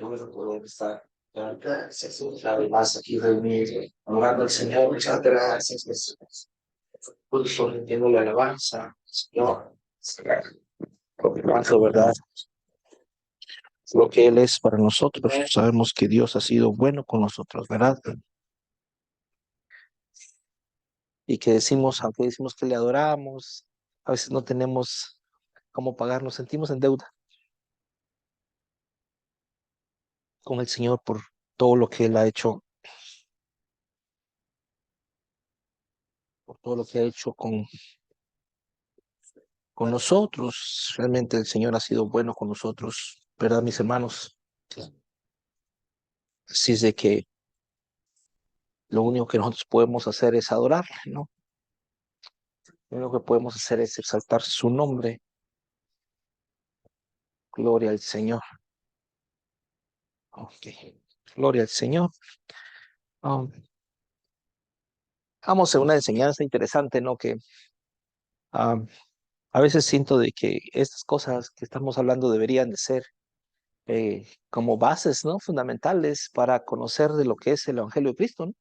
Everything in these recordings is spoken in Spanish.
bueno poder estar una vez más aquí reunidos, honrando al Señor. Muchas gracias, Jesús. Por entiendo la alabanza, Señor. Cuánto, ¿verdad? Lo que Él es para nosotros. Sabemos que Dios ha sido bueno con nosotros, ¿verdad? Y que decimos, aunque decimos que le adoramos, a veces no tenemos cómo pagar, nos sentimos en deuda con el Señor por todo lo que Él ha hecho, por todo lo que ha hecho con nosotros. Realmente el Señor ha sido bueno con nosotros, ¿verdad, mis hermanos? Así es de que lo único que nosotros podemos hacer es adorarle, ¿no? Lo único que podemos hacer es exaltar su nombre. Gloria al Señor. Ok. Gloria al Señor. Um, Vamos a una enseñanza interesante, ¿no? Que um, a veces siento de que estas cosas que estamos hablando deberían de ser como bases, ¿no? Fundamentales para conocer de lo que es el Evangelio de Cristo, ¿no?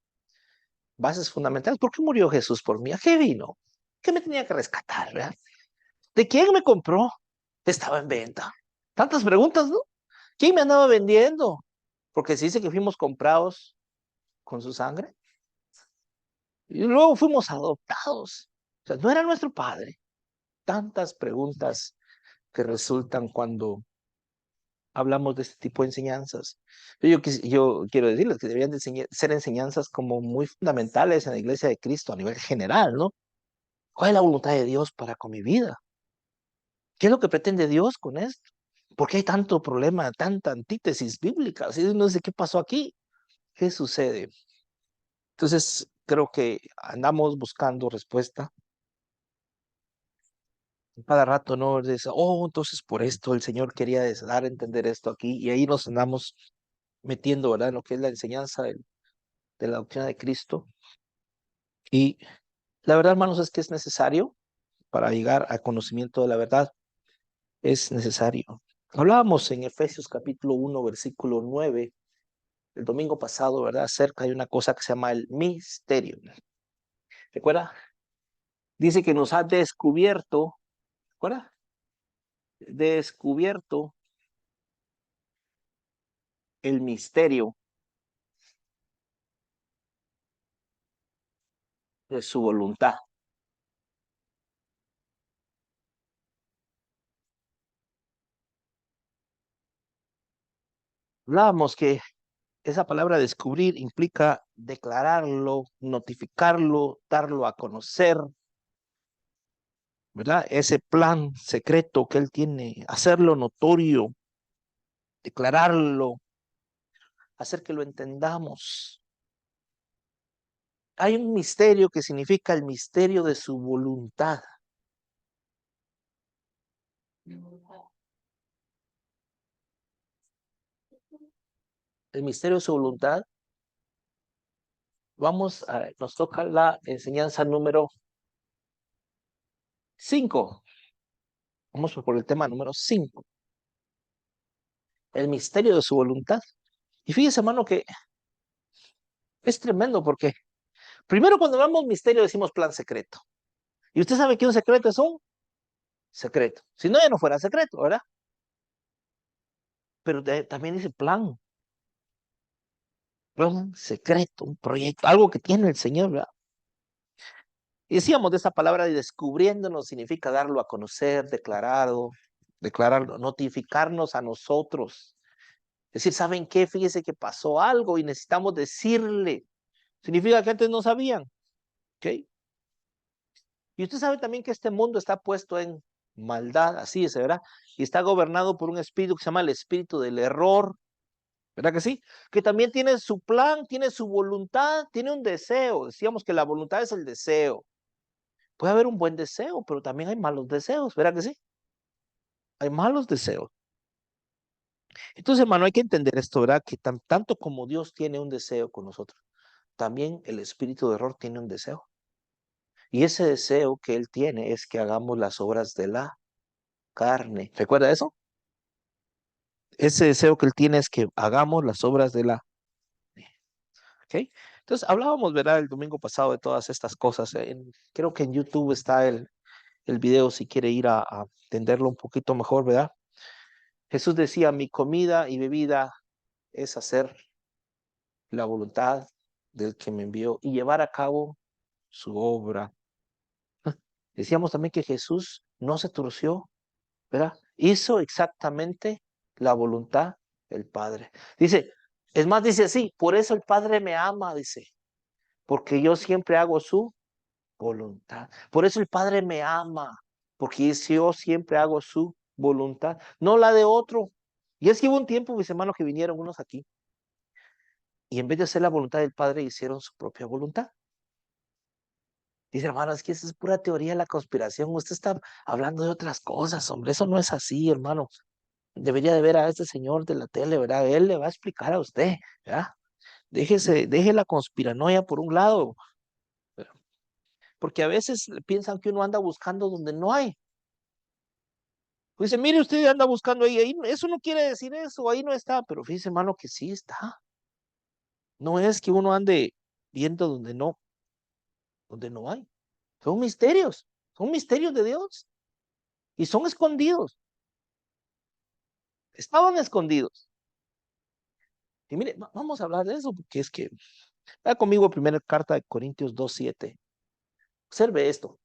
Bases fundamentales. ¿Por qué murió Jesús por mí? ¿A qué vino? ¿Qué me tenía que rescatar, verdad? ¿De quién me compró? Estaba en venta. Tantas preguntas, ¿no? ¿Quién me andaba vendiendo? Porque se dice que fuimos comprados con su sangre y luego fuimos adoptados. O sea, no era nuestro padre. Tantas preguntas que resultan cuando hablamos de este tipo de enseñanzas. Yo quiero decirles que deberían de ser enseñanzas como muy fundamentales en la iglesia de Cristo a nivel general, ¿no? ¿Cuál es la voluntad de Dios para con mi vida? ¿Qué es lo que pretende Dios con esto? ¿Por qué hay tanto problema, tanta antítesis bíblica? Así no sé qué pasó aquí. ¿Qué sucede? Entonces, creo que andamos buscando respuesta. Cada rato, ¿no? Dice, oh, entonces por esto el Señor quería dar a entender esto aquí. Y ahí nos andamos metiendo, ¿verdad? En lo que es la enseñanza de la doctrina de Cristo. Y la verdad, hermanos, es que es necesario para llegar al conocimiento de la verdad. Es necesario. Hablábamos en Efesios capítulo 1, versículo 9, el domingo pasado, ¿verdad? Acerca de una cosa que se llama el misterio. ¿Recuerda? Dice que nos ha descubierto, ¿recuerda? Descubierto el misterio de su voluntad. Hablábamos que esa palabra descubrir implica declararlo, notificarlo, darlo a conocer, ¿verdad? Ese plan secreto que Él tiene, hacerlo notorio, declararlo, hacer que lo entendamos. Hay un misterio que significa el misterio de su voluntad. El misterio de su voluntad. Nos toca la enseñanza número 5. Vamos por el tema número 5. El misterio de su voluntad. Y fíjese, hermano, que es tremendo porque primero cuando hablamos misterio decimos plan secreto. Y usted sabe que un secreto es un secreto. Si no, ya no fuera secreto, ¿verdad? Pero también dice plan secreto, un proyecto, algo que tiene el Señor, ¿verdad? Y decíamos de esa palabra de descubriéndonos significa darlo a conocer, declararlo, notificarnos a nosotros. Es decir, ¿saben qué? Fíjese que pasó algo y necesitamos decirle. Significa que antes no sabían, ¿ok? Y usted sabe también que este mundo está puesto en maldad, así es, ¿verdad? Y está gobernado por un espíritu que se llama el espíritu del error, ¿verdad que sí? Que también tiene su plan, tiene su voluntad, tiene un deseo. Decíamos que la voluntad es el deseo. Puede haber un buen deseo, pero también hay malos deseos, ¿verdad que sí? Hay malos deseos. Entonces, hermano, hay que entender esto, ¿verdad? Que tanto como Dios tiene un deseo con nosotros, también el espíritu de error tiene un deseo. Y ese deseo que Él tiene es que hagamos las obras de la carne. ¿Recuerda eso? ese deseo que Él tiene es que hagamos las obras de la... ¿Ok? Entonces hablábamos, ¿verdad? El domingo pasado de todas estas cosas. Creo que en YouTube está el video si quiere ir a entenderlo un poquito mejor, ¿verdad? Jesús decía, mi comida y bebida es hacer la voluntad del que me envió y llevar a cabo su obra. Decíamos también que Jesús no se torció, ¿verdad? Hizo exactamente la voluntad del Padre. Dice, es más, dice así, por eso el Padre me ama, dice, porque yo siempre hago su voluntad. Por eso el Padre me ama, porque yo siempre hago su voluntad, no la de otro. Y es que hubo un tiempo, mis hermanos, que vinieron unos aquí, y en vez de hacer la voluntad del Padre, hicieron su propia voluntad. Dice, hermano, es que esa es pura teoría de la conspiración. Usted está hablando de otras cosas, hombre. Eso no es así, hermano. Debería de ver a este señor de la tele, ¿verdad? Él le va a explicar a usted, ¿verdad? Deje la conspiranoia por un lado, ¿verdad? Porque a veces piensan que uno anda buscando donde no hay. Pues dice, mire, usted anda buscando ahí, eso no quiere decir eso, ahí no está, pero fíjese, hermano, que sí está. No es que uno ande viendo donde no hay. Son misterios de Dios y son escondidos, estaban escondidos. Y mire, vamos a hablar de eso, porque es que, vea conmigo primera carta de Corintios 2:7. Observe esto.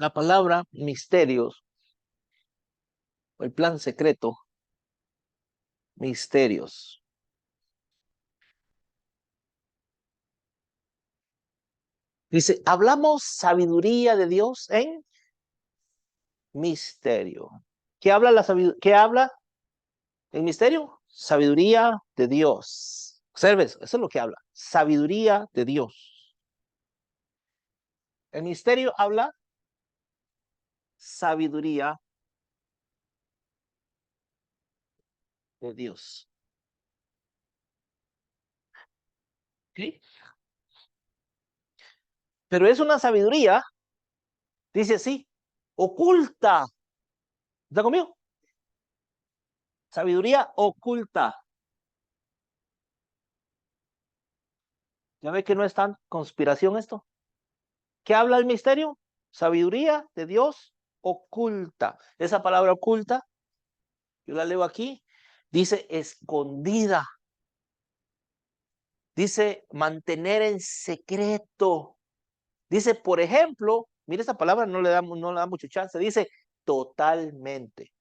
La palabra misterios, o el plan secreto, misterios. Dice, hablamos sabiduría de Dios en misterio. ¿Qué habla la sabiduría? ¿Qué habla el misterio? Sabiduría de Dios. Observe eso es lo que habla. Sabiduría de Dios. El misterio habla sabiduría de Dios. ¿Sí? Pero es una sabiduría, dice así, oculta. ¿Está conmigo? Sabiduría oculta. ¿Ya ve que no es tan conspiración esto? ¿Qué habla el misterio? Sabiduría de Dios oculta. Esa palabra oculta, yo la leo aquí, dice escondida. Dice mantener en secreto. Dice, por ejemplo, mire esa palabra, no le da mucho chance, dice totalmente.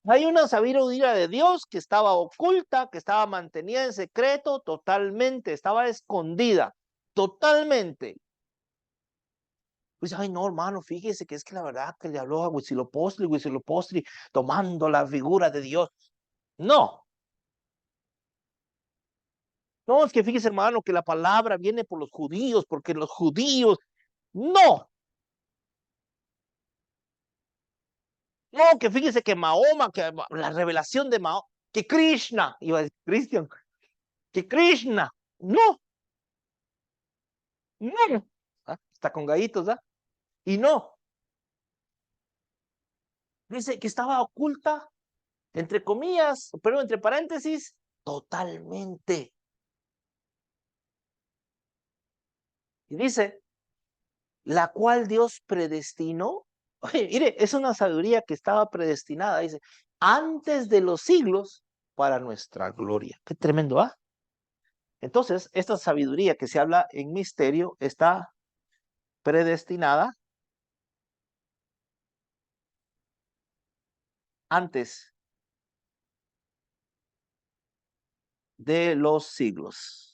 Hay una sabiduría de Dios que estaba oculta, que estaba mantenida en secreto totalmente, estaba escondida totalmente. Pues, ay, no, hermano, fíjese que es que la verdad que le habló a Huitzilopochtli, tomando la figura de Dios. No, no, es que fíjese, hermano, que la palabra viene por los judíos, porque los judíos, no, no, que fíjese que Mahoma, que la revelación de Mahoma, que Krishna, iba a decir Cristian, que Krishna, no, no, ¿ah? Está con gallitos, ¿ah? Y no, dice que estaba oculta, entre comillas, pero entre paréntesis, totalmente. Y dice, la cual Dios predestinó. Oye, mire, es una sabiduría que estaba predestinada, dice, antes de los siglos para nuestra gloria. Qué tremendo, ¿ah? Entonces, esta sabiduría que se habla en misterio está predestinada antes de los siglos.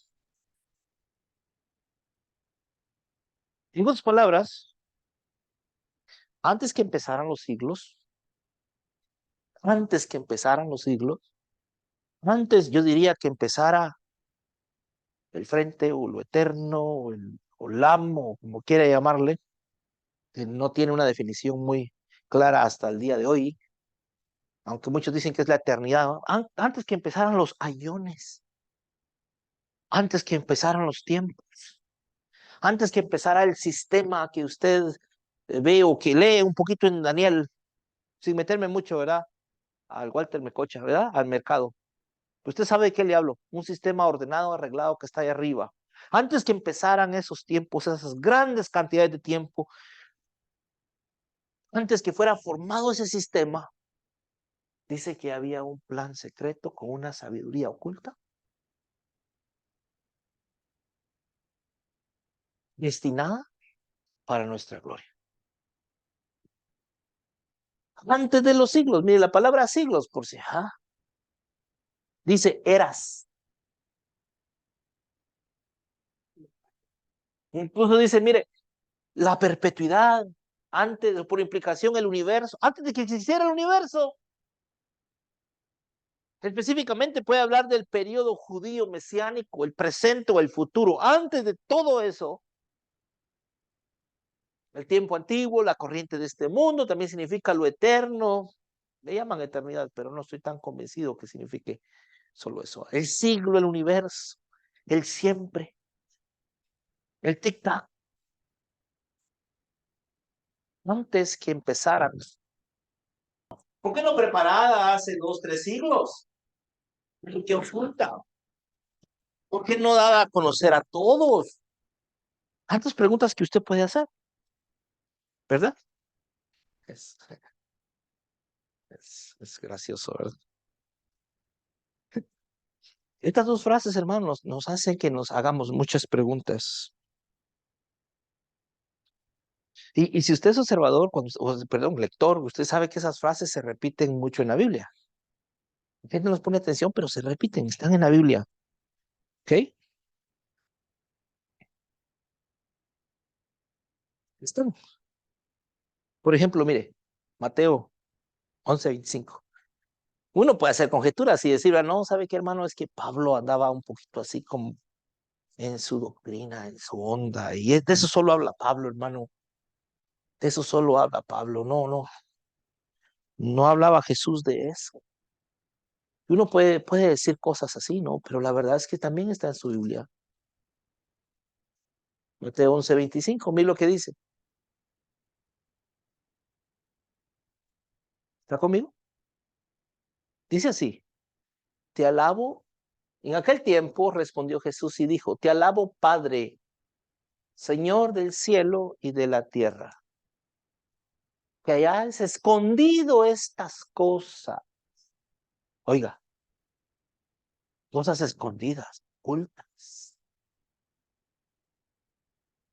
En otras palabras, antes que empezaran los siglos, antes que empezaran los siglos, antes yo diría que empezara el frente o lo eterno o el Olam o como quiera llamarle, que no tiene una definición muy clara hasta el día de hoy, aunque muchos dicen que es la eternidad, ¿no? Antes que empezaran los ayones, antes que empezaran los tiempos, antes que empezara el sistema que usted ve o que lee un poquito en Daniel, sin meterme mucho, ¿verdad? Al Walter Mecocha, ¿verdad? Al mercado. Usted sabe de qué le hablo. Un sistema ordenado, arreglado que está ahí arriba. Antes que empezaran esos tiempos, esas grandes cantidades de tiempo, antes que fuera formado ese sistema, dice que había un plan secreto con una sabiduría oculta destinada para nuestra gloria. Antes de los siglos, mire la palabra siglos, por si, dice eras. Incluso dice, mire, la perpetuidad, antes, por implicación, el universo, antes de que existiera el universo. Específicamente puede hablar del periodo judío mesiánico, el presente o el futuro. Antes de todo eso, el tiempo antiguo, la corriente de este mundo, también significa lo eterno. Le llaman eternidad, pero no estoy tan convencido que signifique solo eso. El siglo, el universo, el siempre, el tic-tac. Antes que empezaran. ¿Por qué no preparada hace 2, 3 siglos? ¿Qué oculta? ¿Por qué no dada a conocer a todos? Tantas preguntas que usted puede hacer, ¿verdad? Es, es gracioso, ¿verdad? Estas dos frases, hermanos, nos hacen que nos hagamos muchas preguntas. Y si usted es observador, perdón, lector, usted sabe que esas frases se repiten mucho en la Biblia. La gente no les pone atención, pero se repiten, están en la Biblia. ¿Ok? Están. Por ejemplo, mire, Mateo 11:25. Uno puede hacer conjeturas y decir, no, ¿sabe qué, hermano? Es que Pablo andaba un poquito así como en su doctrina, en su onda, y de eso solo habla Pablo, hermano. De eso solo habla Pablo. No, no, no hablaba Jesús de eso. Y uno puede decir cosas así, ¿no? Pero la verdad es que también está en su Biblia. Mateo 11:25, mira lo que dice. ¿Está conmigo? Dice así, te alabo. En aquel tiempo respondió Jesús y dijo, te alabo, Padre, Señor del cielo y de la tierra, que hayas escondido estas cosas. Oiga, cosas escondidas, ocultas,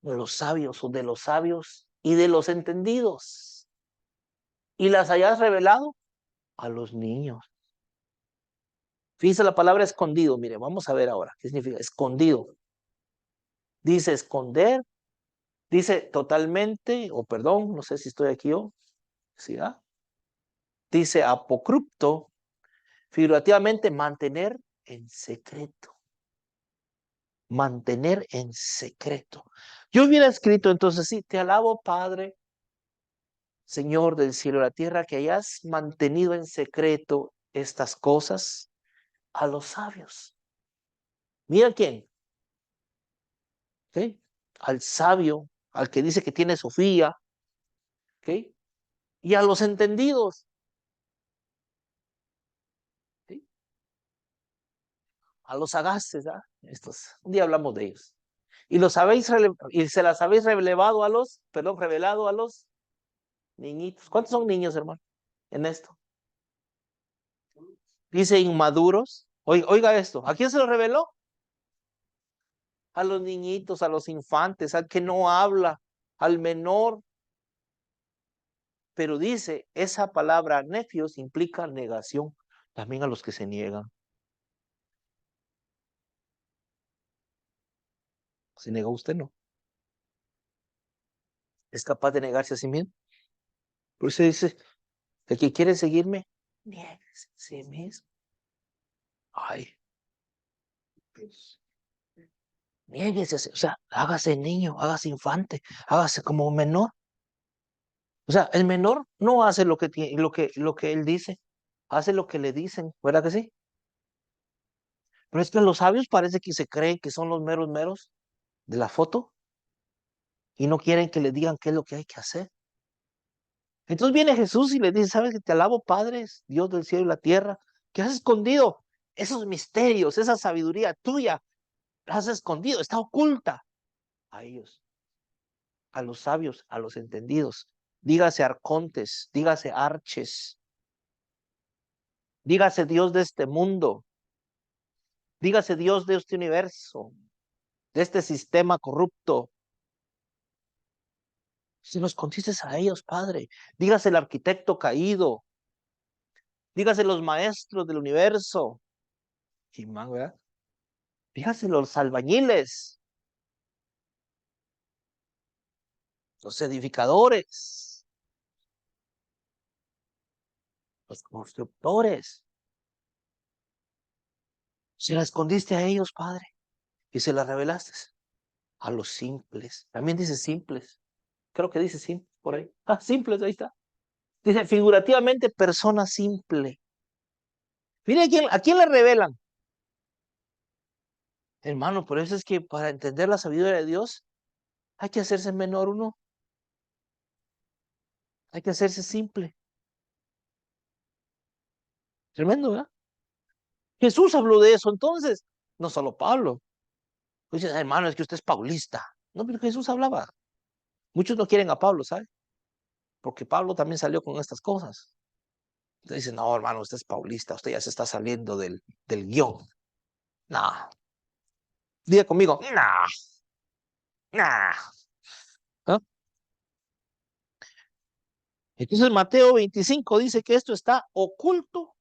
de los sabios o de los sabios y de los entendidos, y las hayas revelado a los niños. Fíjese la palabra escondido, mire, vamos a ver ahora qué significa escondido. Dice esconder, dice totalmente, o perdón, no sé si estoy aquí yo, ¿sí? Dice apocrypto, figurativamente mantener en secreto. Mantener en secreto. Yo hubiera escrito entonces, sí, te alabo, Padre, Señor del cielo y la tierra, que hayas mantenido en secreto estas cosas a los sabios. Mira quién, ¿ok? Al sabio, al que dice que tiene Sofía, ¿ok? Y a los entendidos, ¿sí? A los sagaces, ¿ah? Estos, un día hablamos de ellos. Y los habéis y se las habéis revelado a los, perdón, revelado a los niñitos. ¿Cuántos son niños, hermano? En esto. Dice inmaduros. Oiga esto. ¿A quién se lo reveló? A los niñitos, a los infantes, al que no habla, al menor. Pero dice, esa palabra nefios implica negación. También a los que se niegan. ¿Se nega usted? No. ¿Es capaz de negarse a sí mismo? Por eso dice, el que quiere seguirme, nieguese a sí mismo. Ay, pues, niéguese, o sea, hágase niño, hágase infante, hágase como un menor. O sea, el menor no hace lo que él dice, hace lo que le dicen, ¿verdad que sí? Pero es que los sabios parece que se creen que son los meros meros de la foto y no quieren que les digan qué es lo que hay que hacer. Entonces viene Jesús y le dice, ¿sabes que te alabo, Padre, Dios del cielo y la tierra? Que has escondido esos misterios, esa sabiduría tuya, la has escondido, está oculta a ellos, a los sabios, a los entendidos. Dígase arcontes, dígase arches, dígase Dios de este mundo, dígase Dios de este universo, de este sistema corrupto. Si los escondiste a ellos, Padre, dígase el arquitecto caído, dígase los maestros del universo, y man, ¿verdad? Dígase los albañiles, los edificadores, los constructores. Se la escondiste a ellos, Padre, y se la revelaste a los simples. También dice simples. Creo que dice simples por ahí. Ah, simples, ahí está. Dice figurativamente persona simple. Mire a quién le revelan. Hermano, por eso es que para entender la sabiduría de Dios hay que hacerse menor uno. Hay que hacerse simple. Tremendo, ¿verdad? Jesús habló de eso entonces, no solo Pablo. Dice, hermano, es que usted es paulista. No, pero Jesús hablaba. Muchos no quieren a Pablo, ¿sabe? Porque Pablo también salió con estas cosas. Entonces dicen, no, hermano, usted es paulista, usted ya se está saliendo del guión. No. Diga conmigo, no, no. ¿Ah? Entonces Mateo 25 dice que esto está oculto,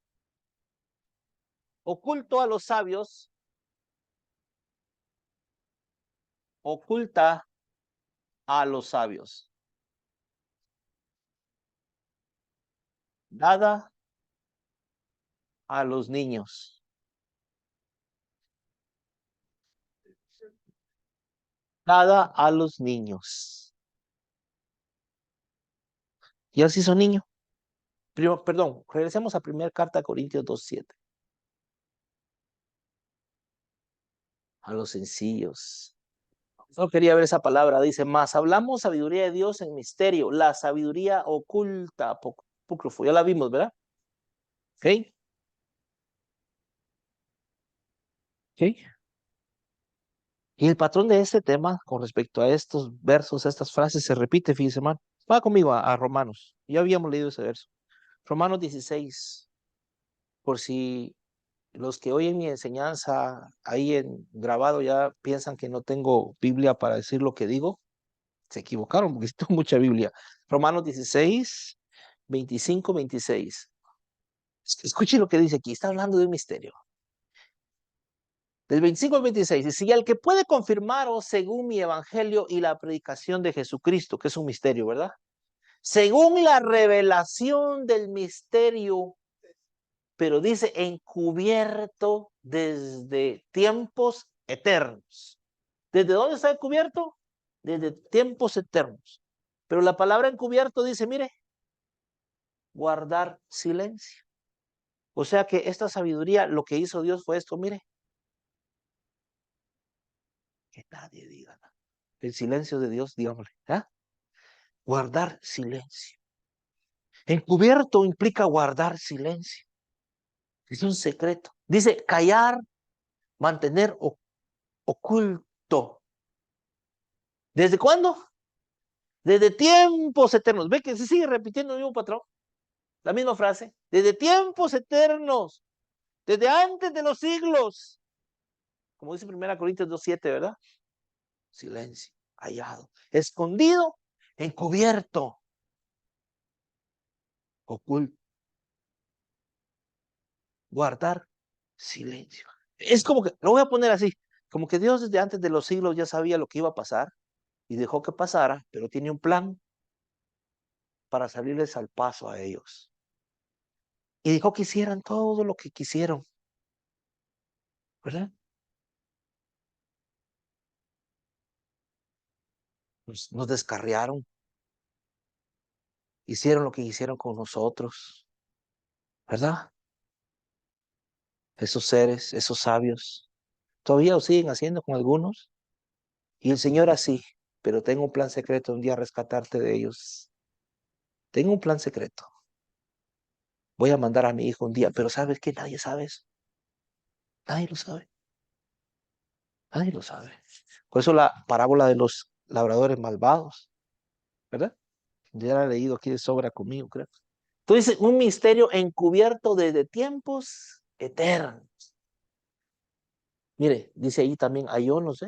oculto a los sabios, oculta a los sabios, dada a los niños, dada a los niños. ¿Y así son niños? Perdón, regresemos a primera carta a Corintios 2:7. A los sencillos. No quería ver esa palabra. Dice, más hablamos sabiduría de Dios en misterio, la sabiduría oculta, apócrifo. Ya la vimos, ¿verdad? ¿Ok? ¿Ok? Y el patrón de este tema con respecto a estos versos, a estas frases, se repite, fíjese, hermano. Va conmigo a Romanos. Ya habíamos leído ese verso. Romanos 16. Por si los que oyen mi enseñanza ahí en grabado ya piensan que no tengo Biblia para decir lo que digo, se equivocaron porque sí tengo mucha Biblia. Romanos 16, 25, 26. Escuche lo que dice aquí, está hablando de un misterio. Del 25 al 26, dice, y al que puede confirmaros según mi evangelio y la predicación de Jesucristo, que es un misterio, ¿verdad? Según la revelación del misterio, pero dice encubierto desde tiempos eternos. ¿Desde dónde está encubierto? Desde tiempos eternos. Pero la palabra encubierto dice, mire, guardar silencio. O sea que esta sabiduría, lo que hizo Dios fue esto, mire, que nadie diga nada. El silencio de Dios, digámosle, ¿ah? Guardar silencio. Encubierto implica guardar silencio. Es un secreto. Dice callar, mantener oculto. ¿Desde cuándo? Desde tiempos eternos. ¿Ve que se sigue repitiendo el mismo patrón? La misma frase. Desde tiempos eternos. Desde antes de los siglos. Como dice 1 Corintios 2:7, ¿verdad? Silencio, hallado, escondido, encubierto, oculto, guardar silencio. Es como que, lo voy a poner así, como que Dios desde antes de los siglos ya sabía lo que iba a pasar y dejó que pasara, pero tiene un plan para salirles al paso a ellos. Y dejó que hicieran todo lo que quisieron, ¿verdad? Nos descarriaron, hicieron lo que hicieron con nosotros, ¿verdad? esos seres, esos sabios. Todavía lo siguen haciendo con algunos. Y el Señor así, pero tengo un plan secreto un día rescatarte de ellos. Tengo un plan secreto. Voy a mandar a mi hijo un día, pero ¿sabes qué? Nadie sabe eso. Nadie lo sabe. Nadie lo sabe. Por eso la parábola de los labradores malvados, ¿verdad? Ya la he leído aquí de sobra conmigo, creo. Entonces, un misterio encubierto desde tiempos eternos. Mire, dice ahí también ayonos,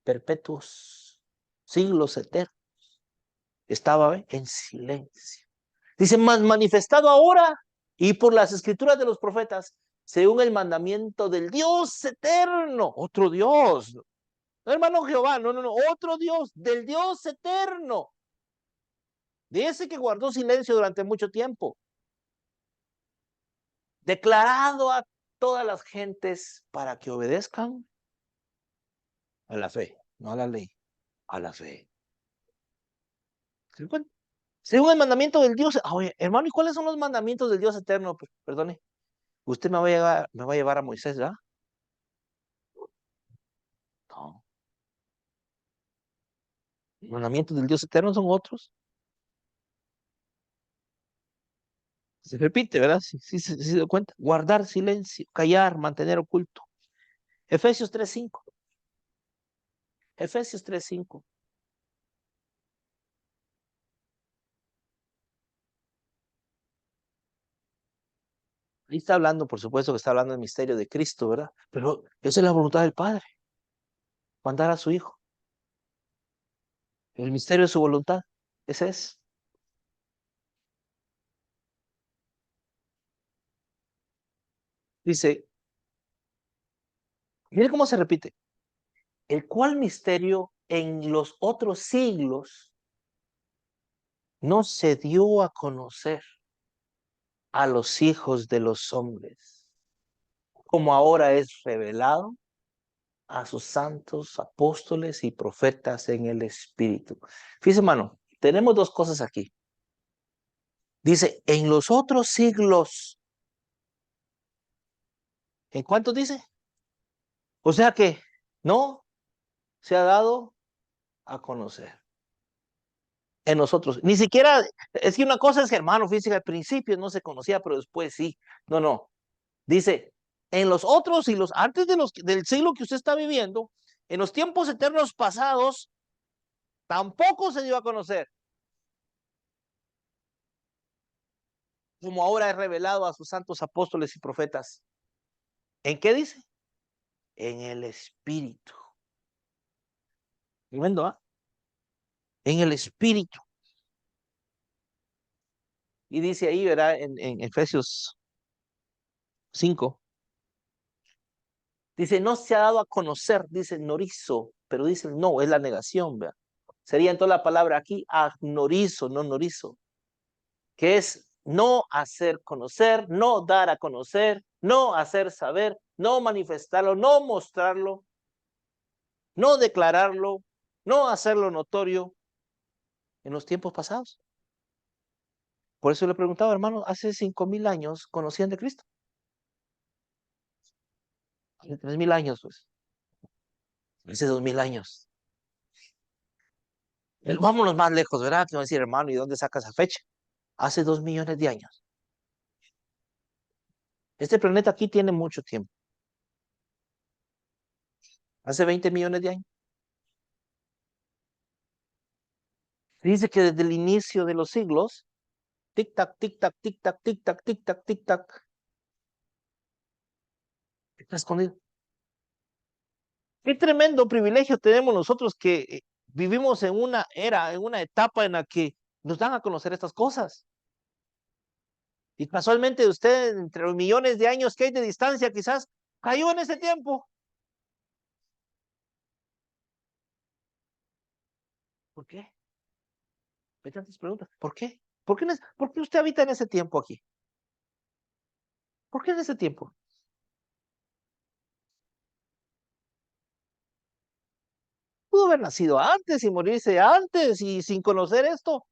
perpetuos, siglos eternos. Estaba en silencio. Dice, más manifestado ahora y por las escrituras de los profetas, según el mandamiento del Dios eterno, otro Dios, no hermano Jehová, no, no, no, otro Dios, del Dios eterno, de ese que guardó silencio durante mucho tiempo, declarado a todas las gentes para que obedezcan a la fe, no a la ley, a la fe. Según el mandamiento del Dios, oye, hermano, ¿y cuáles son los mandamientos del Dios eterno? Perdone, usted me va a llevar a Moisés, ¿verdad? No. Los mandamientos del Dios eterno son otros. Se repite, ¿verdad? Sí, sí, sí, se dio cuenta. Guardar silencio, callar, mantener oculto. Efesios 3:5. Efesios 3:5. Ahí está hablando, por supuesto que está hablando del misterio de Cristo, ¿verdad? Pero esa es la voluntad del Padre, mandar a su Hijo. El misterio de su voluntad, ese es. Dice, mire cómo se repite. El cual misterio en los otros siglos no se dio a conocer a los hijos de los hombres, como ahora es revelado a sus santos apóstoles y profetas en el Espíritu. Fíjese, hermano, tenemos dos cosas aquí. Dice, en los otros siglos, ¿en cuántos dice? O sea que no se ha dado a conocer en nosotros. Ni siquiera, es que una cosa es que, hermano, fíjese que al principio no se conocía, pero después sí. No, no. Dice, en los otros siglos, antes del siglo que usted está viviendo, en los tiempos eternos pasados, tampoco se dio a conocer, como ahora es revelado a sus santos apóstoles y profetas. ¿En qué dice? En el Espíritu. Tremendo, ¿ah? En el Espíritu. Y dice ahí, ¿verdad? En Efesios 5, dice, no se ha dado a conocer, dice norizo, pero dice no, es la negación, ¿verdad? Sería entonces la palabra aquí, agnorizo, no norizo, que es no hacer conocer, no dar a conocer, no hacer saber, no manifestarlo, no mostrarlo, no declararlo, no hacerlo notorio en los tiempos pasados. Por eso le preguntaba, hermano, hace 5,000 años conocían de Cristo. Hace 3,000 años, pues. Hace 2,000 años. Vámonos más lejos, ¿verdad? Que va a decir, hermano, ¿y dónde saca esa fecha? Hace 2,000,000 de años. Este planeta aquí tiene mucho tiempo. Hace 20 millones de años. Dice que desde el inicio de los siglos, tic-tac, tic-tac, tic-tac, tic-tac, tic-tac, tic-tac, está escondido. Qué tremendo privilegio tenemos nosotros que vivimos en una era, en una etapa en la que nos dan a conocer estas cosas. Y casualmente usted, entre los millones de años que hay de distancia, quizás cayó en ese tiempo. ¿Por qué? Hay tantas preguntas. ¿Por qué? ¿Por qué usted habita en ese tiempo aquí? ¿Por qué en ese tiempo? Pudo haber nacido antes y morirse antes y sin conocer esto.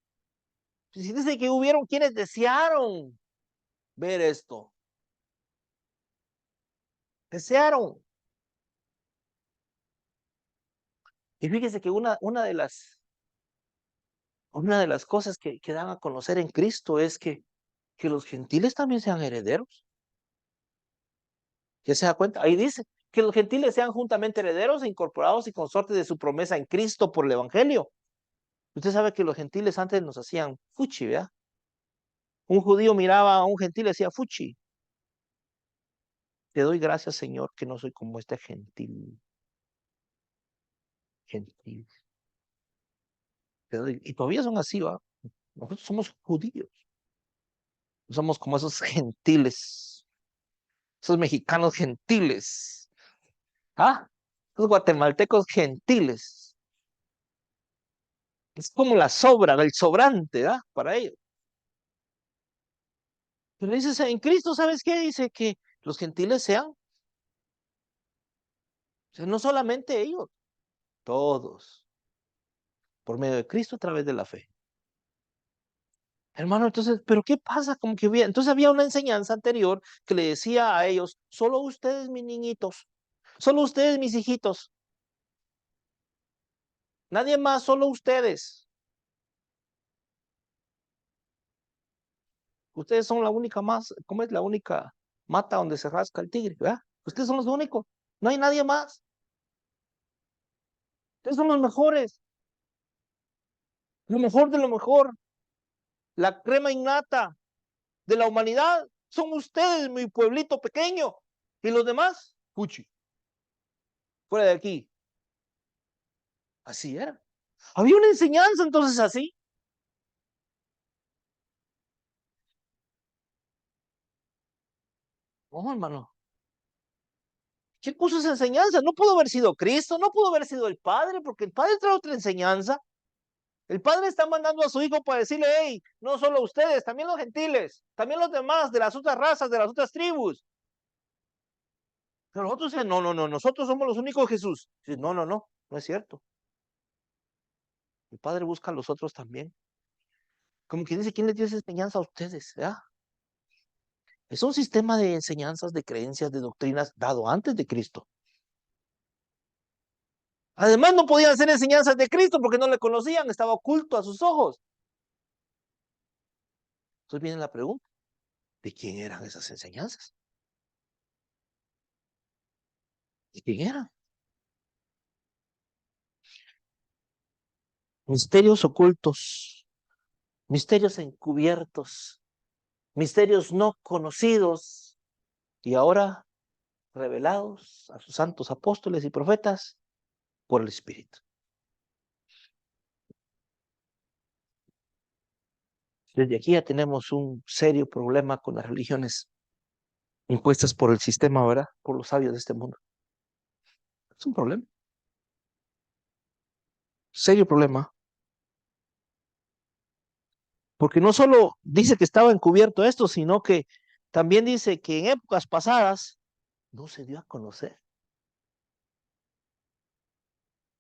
Si dice que hubieron quienes desearon ver esto. Desearon. Y fíjese que una de las cosas que dan a conocer en Cristo es que los gentiles también sean herederos. ¿Ya se da cuenta? Ahí dice que los gentiles sean juntamente herederos e incorporados y consortes de su promesa en Cristo por el Evangelio. Usted sabe que los gentiles antes nos hacían fuchi, ¿verdad? Un judío miraba a un gentil y decía fuchi. Te doy gracias, Señor, que no soy como este gentil. Gentil. Y todavía son así, ¿va? Nosotros somos judíos. No somos como esos gentiles, esos mexicanos gentiles. ¿Ah? Esos guatemaltecos gentiles. Es como la sobra, el sobrante, ¿ah? Para ellos. Pero dices, en Cristo, ¿sabes qué? Dice que los gentiles sean, o sea, no solamente ellos, todos, por medio de Cristo a través de la fe. Hermano, entonces, ¿pero qué pasa? Como que entonces había una enseñanza anterior que le decía a ellos, solo ustedes, mis niñitos, solo ustedes, mis hijitos, nadie más, solo ustedes. Ustedes son la única más, ¿cómo es la única mata donde se rasca el tigre? ¿Verdad? Ustedes son los únicos, no hay nadie más. Ustedes son los mejores, lo mejor de lo mejor, la crema innata de la humanidad. Son ustedes, mi pueblito pequeño. Y los demás, fuchi, fuera de aquí. Así era. Había una enseñanza entonces así. No, hermano. ¿Qué puso esa enseñanza? No pudo haber sido Cristo, no pudo haber sido el Padre, porque el Padre trae otra enseñanza. El Padre está mandando a su Hijo para decirle, hey, no solo ustedes, también los gentiles, también los demás de las otras razas, de las otras tribus. Pero nosotros dicen, no, no, no, nosotros somos los únicos Jesús. Dice, no, no, no, no es cierto. El Padre busca a los otros también. Como quien dice, ¿quién les dio esa enseñanza a ustedes? ¿Ya? Es un sistema de enseñanzas, de creencias, de doctrinas dado antes de Cristo. Además, no podían ser enseñanzas de Cristo porque no le conocían, estaba oculto a sus ojos. Entonces viene la pregunta, ¿de quién eran esas enseñanzas? ¿De quién eran? Misterios ocultos, misterios encubiertos, misterios no conocidos y ahora revelados a sus santos apóstoles y profetas por el Espíritu. Desde aquí ya tenemos un serio problema con las religiones impuestas por el sistema, ¿verdad? Por los sabios de este mundo. Es un problema, serio problema. Porque no solo dice que estaba encubierto esto, sino que también dice que en épocas pasadas no se dio a conocer.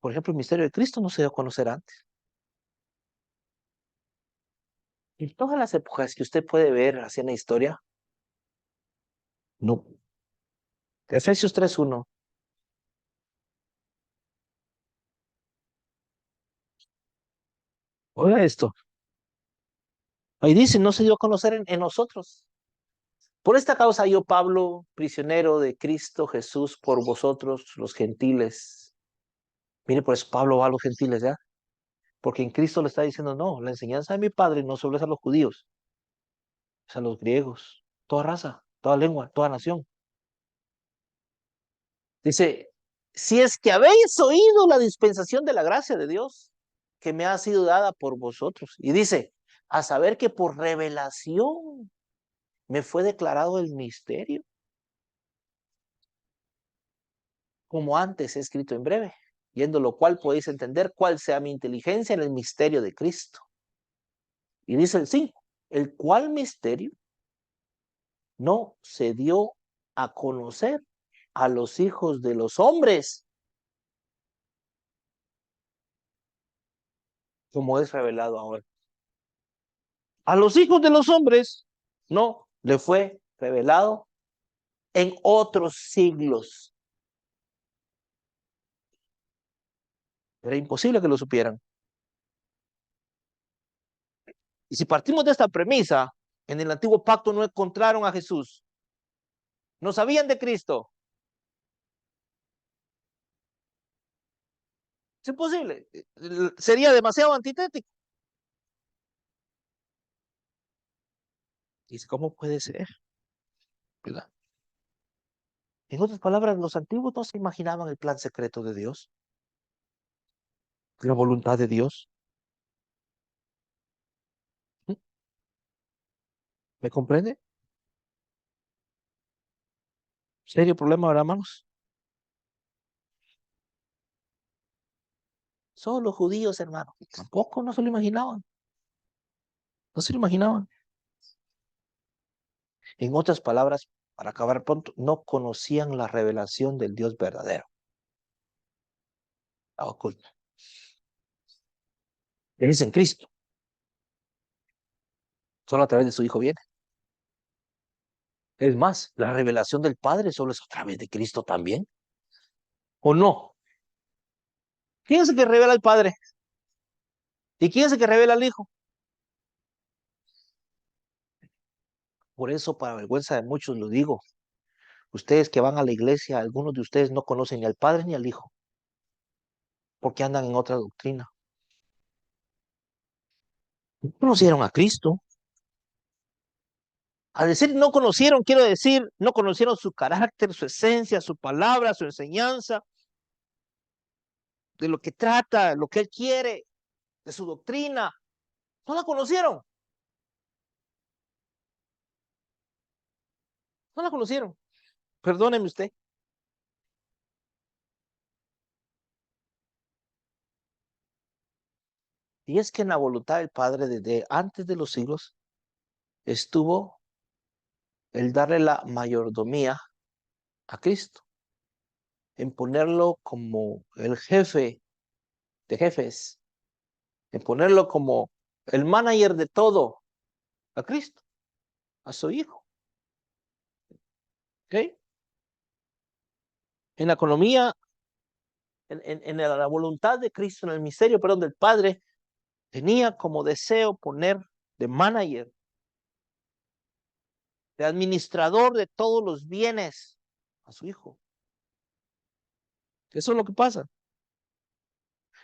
Por ejemplo, el misterio de Cristo no se dio a conocer antes. En todas las épocas que usted puede ver así en la historia, no. Efesios 3:1. Oiga esto. Ahí dice, no se dio a conocer en nosotros. Por esta causa yo, Pablo, prisionero de Cristo Jesús, por vosotros, los gentiles. Mire, por eso Pablo va a los gentiles, ¿ya? Porque en Cristo le está diciendo, no, la enseñanza de mi Padre no solo es a los judíos, es a los griegos, toda raza, toda lengua, toda nación. Dice, si es que habéis oído la dispensación de la gracia de Dios que me ha sido dada por vosotros. Y dice, a saber que por revelación me fue declarado el misterio, como antes he escrito en breve, yendo lo cual podéis entender cuál sea mi inteligencia en el misterio de Cristo. Y dice el 5, el cual misterio no se dio a conocer a los hijos de los hombres, como es revelado ahora. A los hijos de los hombres no le fue revelado en otros siglos. Era imposible que lo supieran. Y si partimos de esta premisa, en el antiguo pacto no encontraron a Jesús, no sabían de Cristo. Es imposible. Sería demasiado antitético. Dice, ¿cómo puede ser? ¿Verdad? En otras palabras, los antiguos no se imaginaban el plan secreto de Dios, la voluntad de Dios. ¿Mm? ¿Me comprende? ¿Serio problema, ahora, hermanos? Son los judíos, hermanos. Tampoco no se lo imaginaban. No se lo imaginaban. En otras palabras, para acabar pronto, no conocían la revelación del Dios verdadero, la oculta. Es en Cristo. Solo a través de su Hijo viene. Es más, la revelación del Padre solo es a través de Cristo también. ¿O no? ¿Quién es el que revela al Padre? ¿Y quién es el que revela al Hijo? Por eso, para vergüenza de muchos, lo digo. Ustedes que van a la iglesia, algunos de ustedes no conocen ni al Padre ni al Hijo, porque andan en otra doctrina. No conocieron a Cristo. Al decir no conocieron, quiero decir, no conocieron su carácter, su esencia, su palabra, su enseñanza, de lo que trata, lo que Él quiere, de su doctrina. No la conocieron. No la conocieron. Perdóneme usted. Y es que en la voluntad del Padre desde antes de los siglos estuvo el darle la mayordomía a Cristo, en ponerlo como el jefe de jefes, en ponerlo como el manager de todo a Cristo, a su Hijo. ¿Okay? En la economía, en la voluntad de Cristo, en el misterio, perdón, del Padre, tenía como deseo poner de manager, de administrador de todos los bienes a su Hijo. Eso es lo que pasa.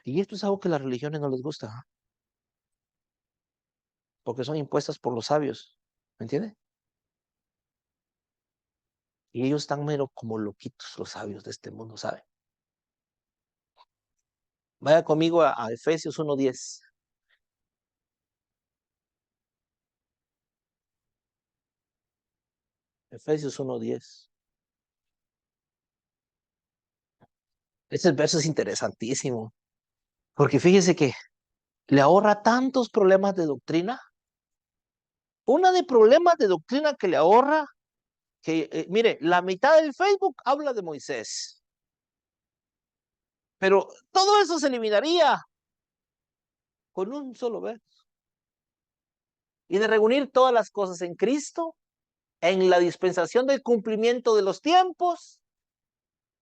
Y esto es algo que a las religiones no les gusta, porque son impuestas por los sabios, ¿me entiende? Y ellos están mero como loquitos, los sabios de este mundo, ¿saben? Vaya conmigo a Efesios 1:10. Efesios 1:10. Este verso es interesantísimo, porque fíjese que le ahorra tantos problemas de doctrina. Una de problemas de doctrina que le ahorra, que mire, la mitad del Facebook habla de Moisés, pero todo eso se eliminaría con un solo verso. Y de reunir todas las cosas en Cristo, en la dispensación del cumplimiento de los tiempos,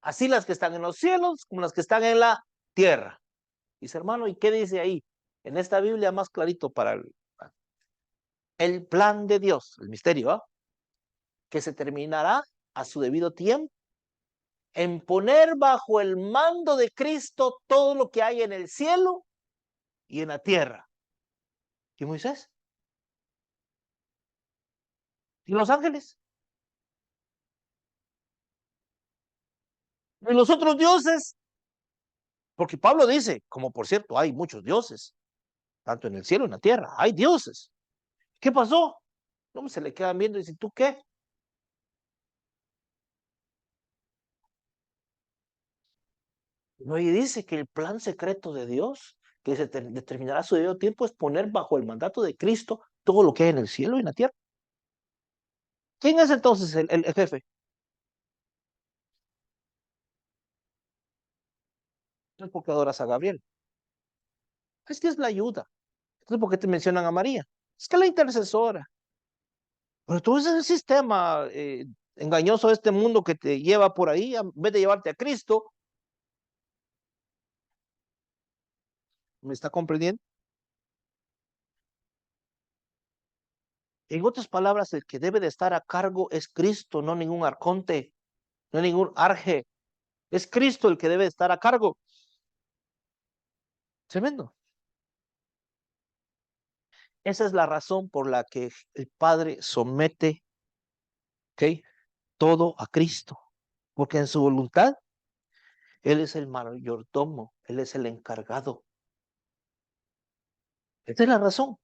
así las que están en los cielos como las que están en la tierra. Dice, hermano, ¿y qué dice ahí? En esta Biblia más clarito para el plan de Dios, el misterio, ¿eh? Que se terminará a su debido tiempo en poner bajo el mando de Cristo todo lo que hay en el cielo y en la tierra. ¿Y Moisés? ¿Y los ángeles? ¿Y los otros dioses? Porque Pablo dice, como por cierto hay muchos dioses, tanto en el cielo y en la tierra, hay dioses. ¿Qué pasó? No, se le quedan viendo y dicen, ¿tú qué? No, y dice que el plan secreto de Dios, que se determinará su debido tiempo, es poner bajo el mandato de Cristo todo lo que hay en el cielo y en la tierra. ¿Quién es entonces el jefe? No es porque adoras a Gabriel. Es que es la ayuda. Entonces, ¿por qué te mencionan a María? Es que es la intercesora. Pero todo ese sistema Engañoso este mundo que te lleva por ahí, en vez de llevarte a Cristo. ¿Me está comprendiendo? En otras palabras, el que debe de estar a cargo es Cristo, no ningún arconte, no ningún arje. Es Cristo el que debe de estar a cargo. Tremendo. Esa es la razón por la que el Padre somete, ¿ok?, todo a Cristo. Porque en su voluntad, Él es el mayordomo, Él es el encargado. Esa es la razón.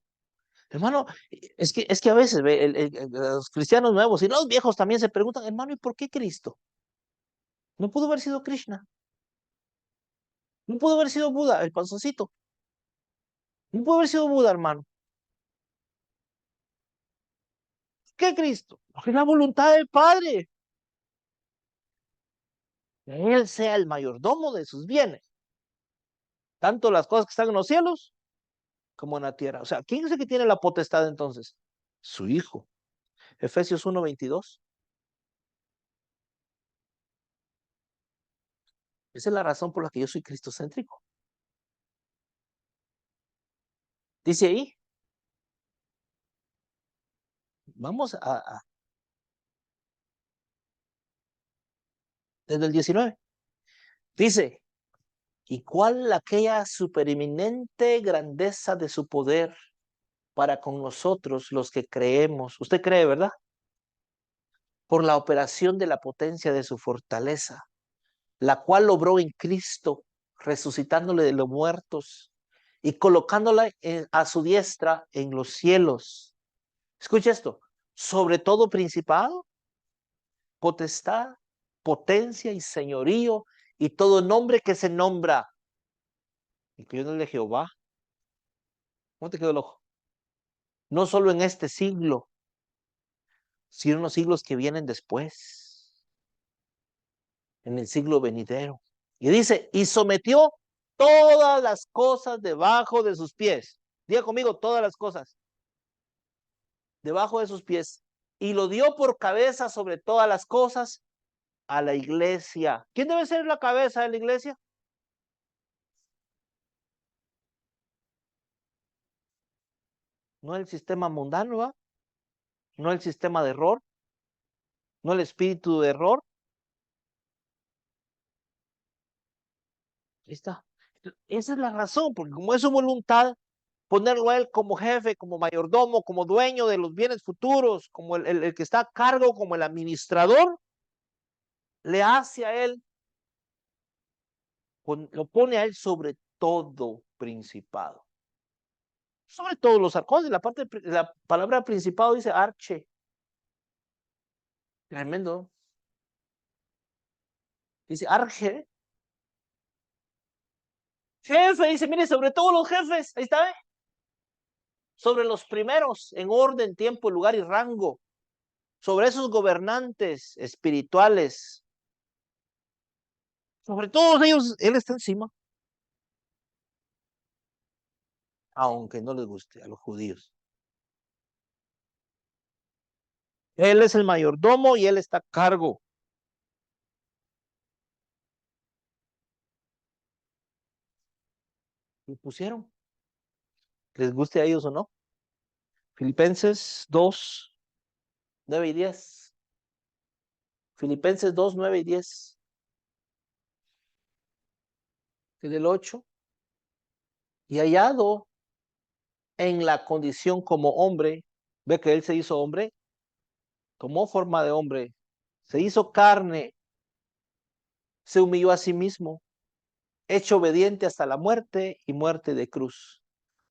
Hermano, es que a veces los cristianos nuevos y los viejos también se preguntan, hermano, ¿y por qué Cristo? No pudo haber sido Krishna, no pudo haber sido Buda, el panzoncito, no pudo haber sido Buda, hermano. ¿Qué Cristo? Porque es la voluntad del Padre, que Él sea el mayordomo de sus bienes, tanto las cosas que están en los cielos como en la tierra. O sea, ¿quién es el que tiene la potestad entonces? Su Hijo. Efesios 1:22. Esa es la razón por la que yo soy cristocéntrico. Dice ahí, vamos desde el 19. Dice, ¿y cuál aquella supereminente grandeza de su poder para con nosotros los que creemos? Usted cree, ¿verdad? Por la operación de la potencia de su fortaleza, la cual obró en Cristo, resucitándole de los muertos y colocándola a su diestra en los cielos. Escucha esto, sobre todo principado, potestad, potencia y señorío y todo nombre que se nombra, incluyendo el de Jehová. ¿Cómo te quedó el ojo? No solo en este siglo, sino en los siglos que vienen después, en el siglo venidero. Y dice, y sometió todas las cosas debajo de sus pies. Diga conmigo, todas las cosas debajo de sus pies. Y lo dio por cabeza sobre todas las cosas a la iglesia. ¿Quién debe ser la cabeza de la iglesia? No el sistema mundano, ¿va? No el sistema de error, no el espíritu de error. Ahí está. Esa es la razón, porque como es su voluntad, ponerlo a él como jefe, como mayordomo, como dueño de los bienes futuros, como el que está a cargo, como el administrador, le hace a él, lo pone a él sobre todo principado. Sobre todos los arcones, la palabra principado dice arche. Tremendo. Dice arche. Jefe, dice, mire, sobre todos los jefes, ahí está, ¿eh? Sobre los primeros, en orden, tiempo, lugar y rango. Sobre esos gobernantes espirituales. Sobre todos ellos, él está encima. Aunque no les guste a los judíos. Él es el mayordomo y él está a cargo. Lo pusieron, les guste a ellos o no. Filipenses 2:9 y 10. Filipenses 2:9 y 10. Desde el 8. Y hallado en la condición como hombre, ve que él se hizo hombre, tomó forma de hombre, se hizo carne, se humilló a sí mismo, hecho obediente hasta la muerte y muerte de cruz.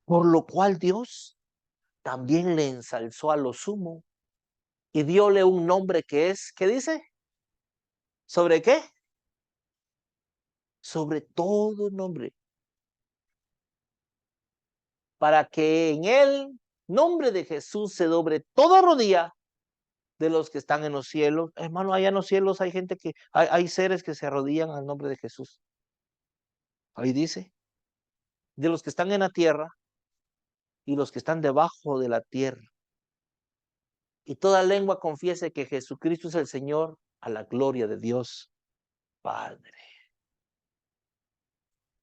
Por lo cual Dios también le ensalzó a lo sumo y diole un nombre que es, ¿qué dice? ¿Sobre qué? Sobre todo nombre, para que en el nombre de Jesús se doble toda rodilla de los que están en los cielos. Hermano, allá en los cielos hay gente hay seres que se arrodillan al nombre de Jesús. Ahí dice, de los que están en la tierra y los que están debajo de la tierra. y toda lengua confiese que Jesucristo es el Señor, a la gloria de Dios Padre.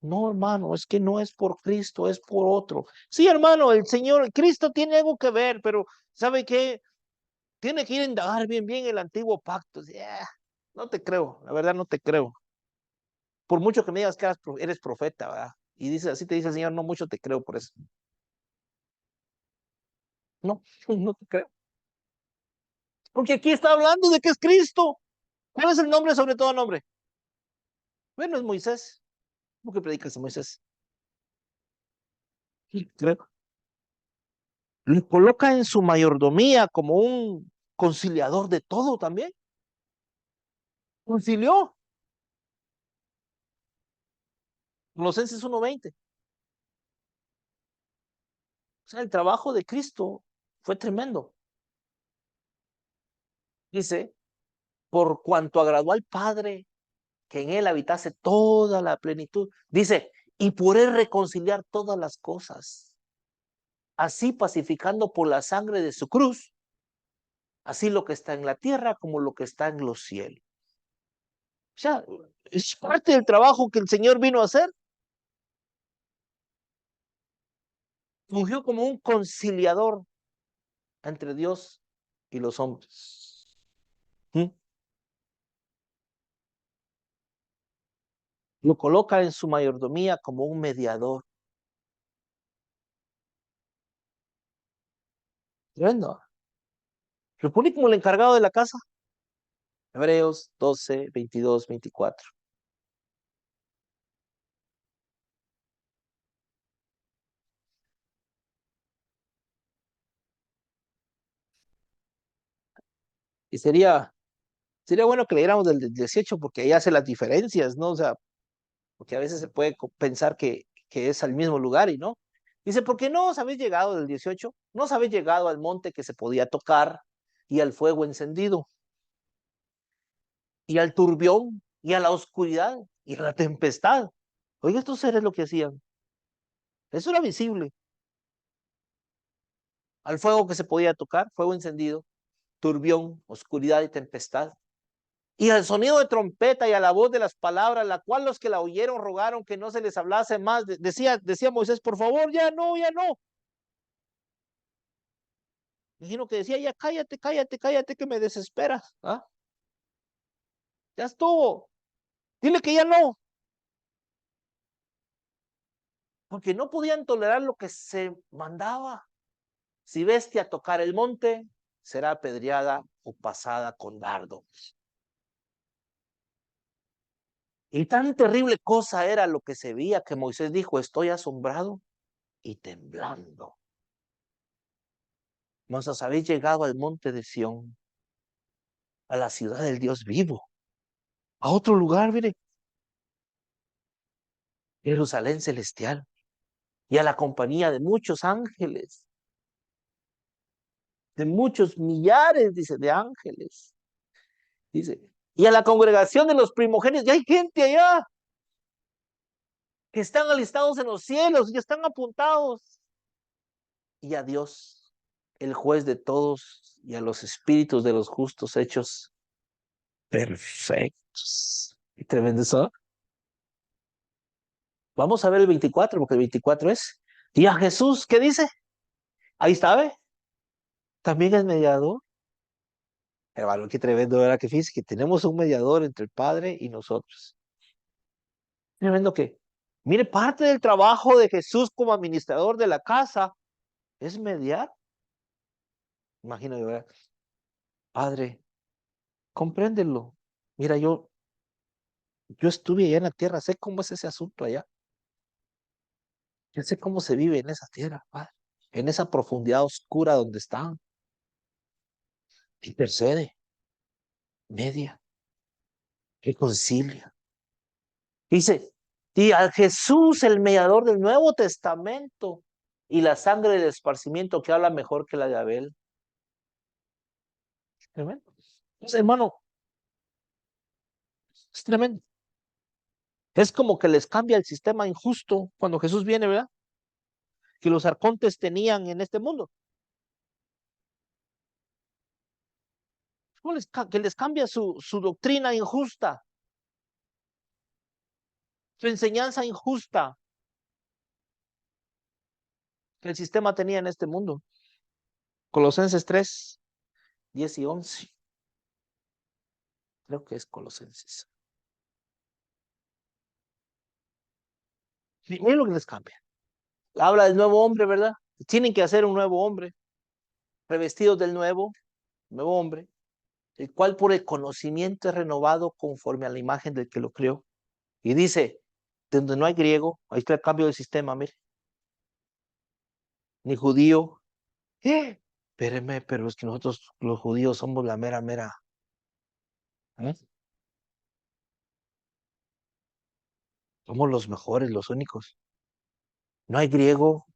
No, hermano, es que no es por Cristo, es por otro. Sí, hermano, el Señor, el Cristo tiene algo que ver, pero ¿sabe qué? Tiene que ir a indagar bien el antiguo pacto. No te creo, la verdad no te creo. Por mucho que me digas que eres profeta, ¿verdad? Y dices, así te dice el Señor, no mucho te creo por eso. No, no te creo. Porque aquí está hablando de que es Cristo. ¿Cuál es el nombre sobre todo nombre? Bueno, es Moisés. ¿Cómo que predicas a Moisés? Sí, creo. Le coloca en su mayordomía como un conciliador de todo también. Concilió. Colosenses 1:20. O sea, el trabajo de Cristo fue tremendo. Dice, por cuanto agradó al Padre que en él habitase toda la plenitud. Dice, y por él reconciliar todas las cosas, así pacificando por la sangre de su cruz, así lo que está en la tierra como lo que está en los cielos. O sea, es parte del trabajo que el Señor vino a hacer. Fungió como un conciliador entre Dios y los hombres. ¿Mm? Lo coloca en su mayordomía como un mediador. Tremendo. Lo pone como el encargado de la casa. Hebreos 12:22-24. Y sería bueno que leyéramos del 18 porque ahí hace las diferencias, ¿no? O sea, porque a veces se puede pensar que es al mismo lugar y no. Dice, ¿por qué no os habéis llegado del 18? No os habéis llegado al monte que se podía tocar y al fuego encendido y al turbión y a la oscuridad y a la tempestad. Oiga, estos seres lo que hacían. Eso era visible. Al fuego que se podía tocar, fuego encendido, turbión, oscuridad y tempestad. Y al sonido de trompeta y a la voz de las palabras, la cual los que la oyeron rogaron que no se les hablase más. Decía Moisés, por favor, ya no, ya no. Imagino que decía, ya cállate, que me desesperas. ¿Ah? Ya estuvo. Dile que ya no. Porque no podían tolerar lo que se mandaba. Si bestia tocar el monte, será apedreada o pasada con dardo. Y tan terrible cosa era lo que se veía que Moisés dijo, estoy asombrado y temblando. Mas os habéis llegado al monte de Sión, a la ciudad del Dios vivo, a otro lugar, mire, Jerusalén celestial, y a la compañía de muchos ángeles, de muchos millares, dice, de ángeles, dice, y a la congregación de los primogénitos, y hay gente allá que están alistados en los cielos y están apuntados, y a Dios, el juez de todos, y a los espíritus de los justos hechos perfectos. Y tremendo eso. Vamos a ver el 24, porque el 24 es. Y a Jesús, ¿qué dice? Ahí está, ¿ve? También es mediador. Hermano, qué tremendo, ¿verdad? Que fíjese que tenemos un mediador entre el Padre y nosotros. Tremendo que, mire, parte del trabajo de Jesús como administrador de la casa es mediar. Imagínate, ¿verdad? Padre, compréndelo. Mira, yo estuve allá en la tierra, sé cómo es ese asunto allá. Yo sé cómo se vive en esa tierra, Padre. En esa profundidad oscura donde están. Intercede, media, reconcilia. Dice, y a Jesús, el mediador del Nuevo Testamento, y la sangre del esparcimiento que habla mejor que la de Abel. Tremendo. Entonces, hermano, es tremendo. Es como que les cambia el sistema injusto cuando Jesús viene, ¿verdad? Que los arcontes tenían en este mundo. Que les cambia su doctrina injusta, su enseñanza injusta que el sistema tenía en este mundo. Colosenses 3, 10 y 11. Creo que es Colosenses. Miren lo que les cambia. Habla del nuevo hombre, ¿verdad? Tienen que hacer un nuevo hombre, revestidos del nuevo hombre, el cual por el conocimiento es renovado conforme a la imagen del que lo creó. Y dice, donde no hay griego, ahí está el cambio del sistema, mire, ni judío. Espérenme, pero es que nosotros los judíos somos la mera, mera. ¿Eh? Somos los mejores, los únicos. No hay griego,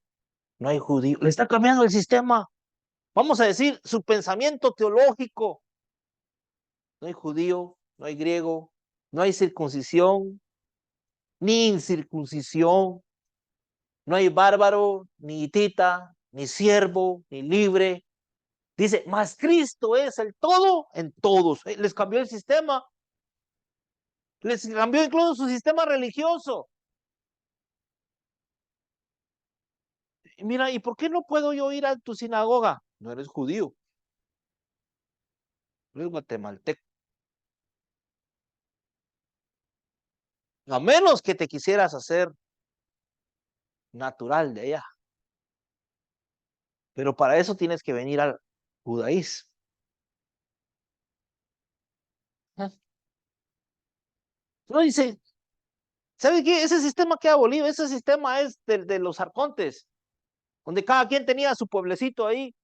no hay judío. Le está cambiando el sistema. Vamos a decir, su pensamiento teológico. No hay judío, no hay griego, no hay circuncisión, ni incircuncisión, no hay bárbaro, ni hitita, ni siervo, ni libre. Dice, mas Cristo es el todo en todos. Les cambió el sistema, les cambió incluso su sistema religioso. Y mira, ¿y por qué no puedo yo ir a tu sinagoga? No eres judío, eres guatemalteco. A menos que te quisieras hacer natural de allá. Pero para eso tienes que venir al judaísmo. No dice, ¿sabe qué? Ese sistema que ha abolido, ese sistema es de los arcontes, donde cada quien tenía su pueblecito ahí,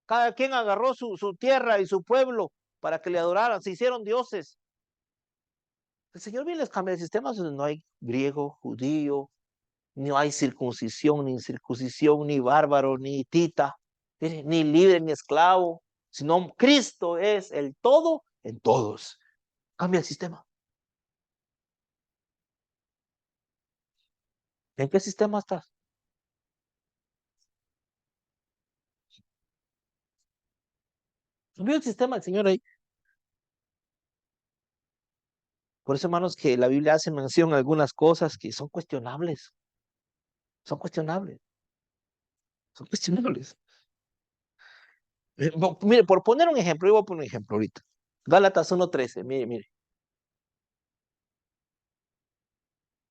cada quien agarró su tierra y su pueblo para que le adoraran, se hicieron dioses. El Señor bien les cambia el sistema donde no hay griego, judío, no hay circuncisión, ni incircuncisión, ni bárbaro, ni hitita, ni libre, ni esclavo, sino Cristo es el todo en todos. Cambia el sistema. ¿En qué sistema estás? Cambió el sistema el Señor ahí. Por eso, hermanos, que la Biblia hace mención a algunas cosas que son cuestionables. Son cuestionables. Son cuestionables. Mire, por poner un ejemplo, yo voy a poner un ejemplo ahorita. Gálatas 1:13, mire, mire.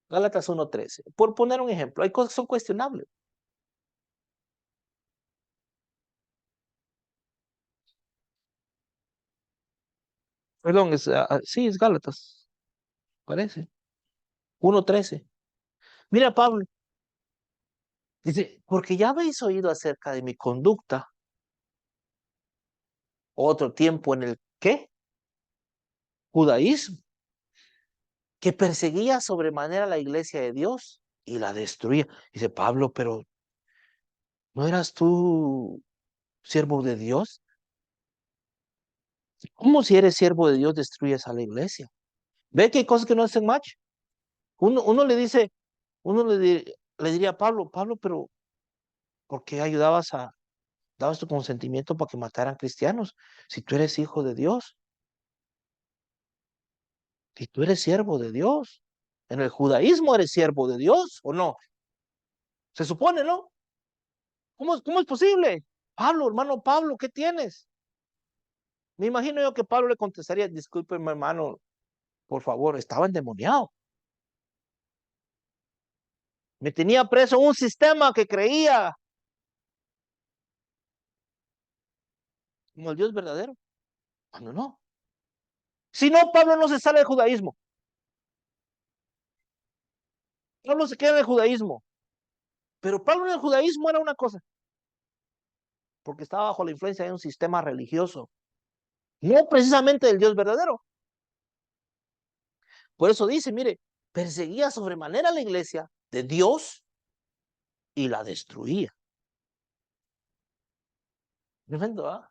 Gálatas 1:13. Por poner un ejemplo, hay cosas que son cuestionables. Perdón, sí, es Gálatas, parece. 1:13. Mira, Pablo, dice, porque ya habéis oído acerca de mi conducta, otro tiempo en el ¿qué? Judaísmo, que perseguía sobremanera la iglesia de Dios y la destruía. Dice Pablo, pero ¿no eras tú siervo de Dios? ¿Cómo si eres siervo de Dios destruyes a la iglesia? ¿Ve que hay cosas que no hacen match? Uno le dice, le diría a Pablo, Pablo, pero ¿por qué dabas tu consentimiento para que mataran cristianos? Si tú eres hijo de Dios, si tú eres siervo de Dios, en el judaísmo eres siervo de Dios, ¿o no? Se supone, ¿no? ¿Cómo es posible? Pablo, hermano Pablo, ¿qué tienes? Me imagino yo que Pablo le contestaría, discúlpeme, hermano, por favor, estaba endemoniado. Me tenía preso un sistema que creía como el Dios verdadero. Cuando no. Si no, Pablo no se sale del judaísmo. Pablo se queda en el judaísmo. Pero Pablo en el judaísmo era una cosa, porque estaba bajo la influencia de un sistema religioso, no precisamente del Dios verdadero. Por eso dice, mire, perseguía sobremanera la iglesia de Dios y la destruía. Tremendo, ¿ah?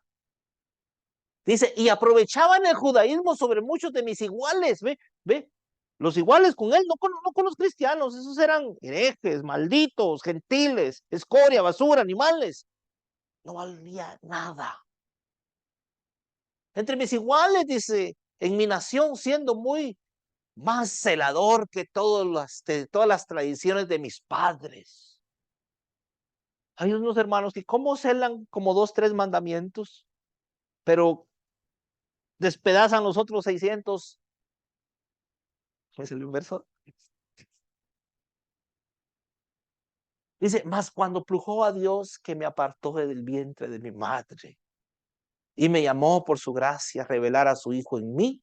Dice, y aprovechaban el judaísmo sobre muchos de mis iguales, ve, los iguales con él, no con los cristianos, esos eran herejes, malditos, gentiles, escoria, basura, animales. No valía nada. Entre mis iguales, dice, en mi nación, siendo muy más celador que todas las tradiciones de mis padres. Hay unos hermanos que como celan como 2, 3 mandamientos, pero despedazan los otros 600. Es el inverso. Dice, mas cuando plujó a Dios que me apartó del vientre de mi madre y me llamó por su gracia a revelar a su Hijo en mí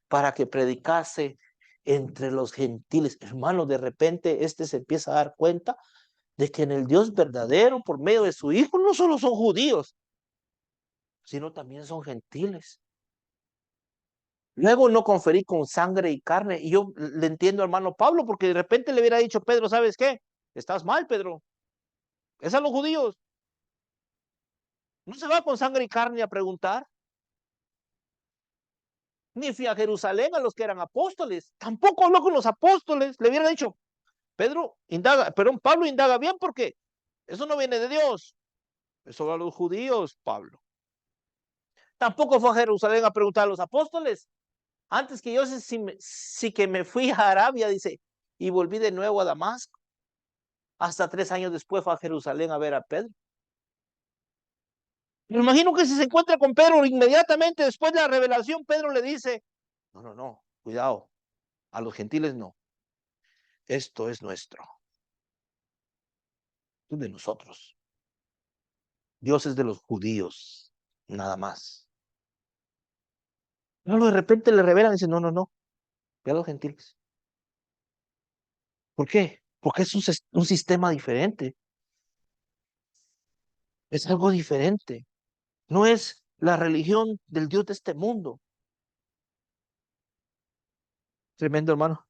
para que predicase entre los gentiles. Hermano, de repente se empieza a dar cuenta de que en el Dios verdadero, por medio de su Hijo, no solo son judíos, sino también son gentiles. Luego no conferí con sangre y carne. Y yo le entiendo, hermano Pablo, porque de repente le hubiera dicho Pedro, ¿sabes qué? Estás mal, Pedro. Es a los judíos. No se va con sangre y carne a preguntar. Ni fui a Jerusalén a los que eran apóstoles. Tampoco habló con los apóstoles. Le hubiera dicho, Pedro indaga, perdón, Pablo indaga bien porque eso no viene de Dios. Eso va a los judíos, Pablo. Tampoco fue a Jerusalén a preguntar a los apóstoles. Antes que yo sí que me fui a Arabia, dice, y volví de nuevo a Damasco. Hasta 3 años después fue a Jerusalén a ver a Pedro. Me imagino que si se encuentra con Pedro inmediatamente después de la revelación, Pedro le dice, no, no, no, cuidado, a los gentiles no, esto es nuestro, es de nosotros. Dios es de los judíos, nada más. Pero de repente le revelan y dice, no, no, no, ve a los gentiles. ¿Por qué? Porque es un sistema diferente, es algo diferente. No es la religión del Dios de este mundo. Tremendo, hermano.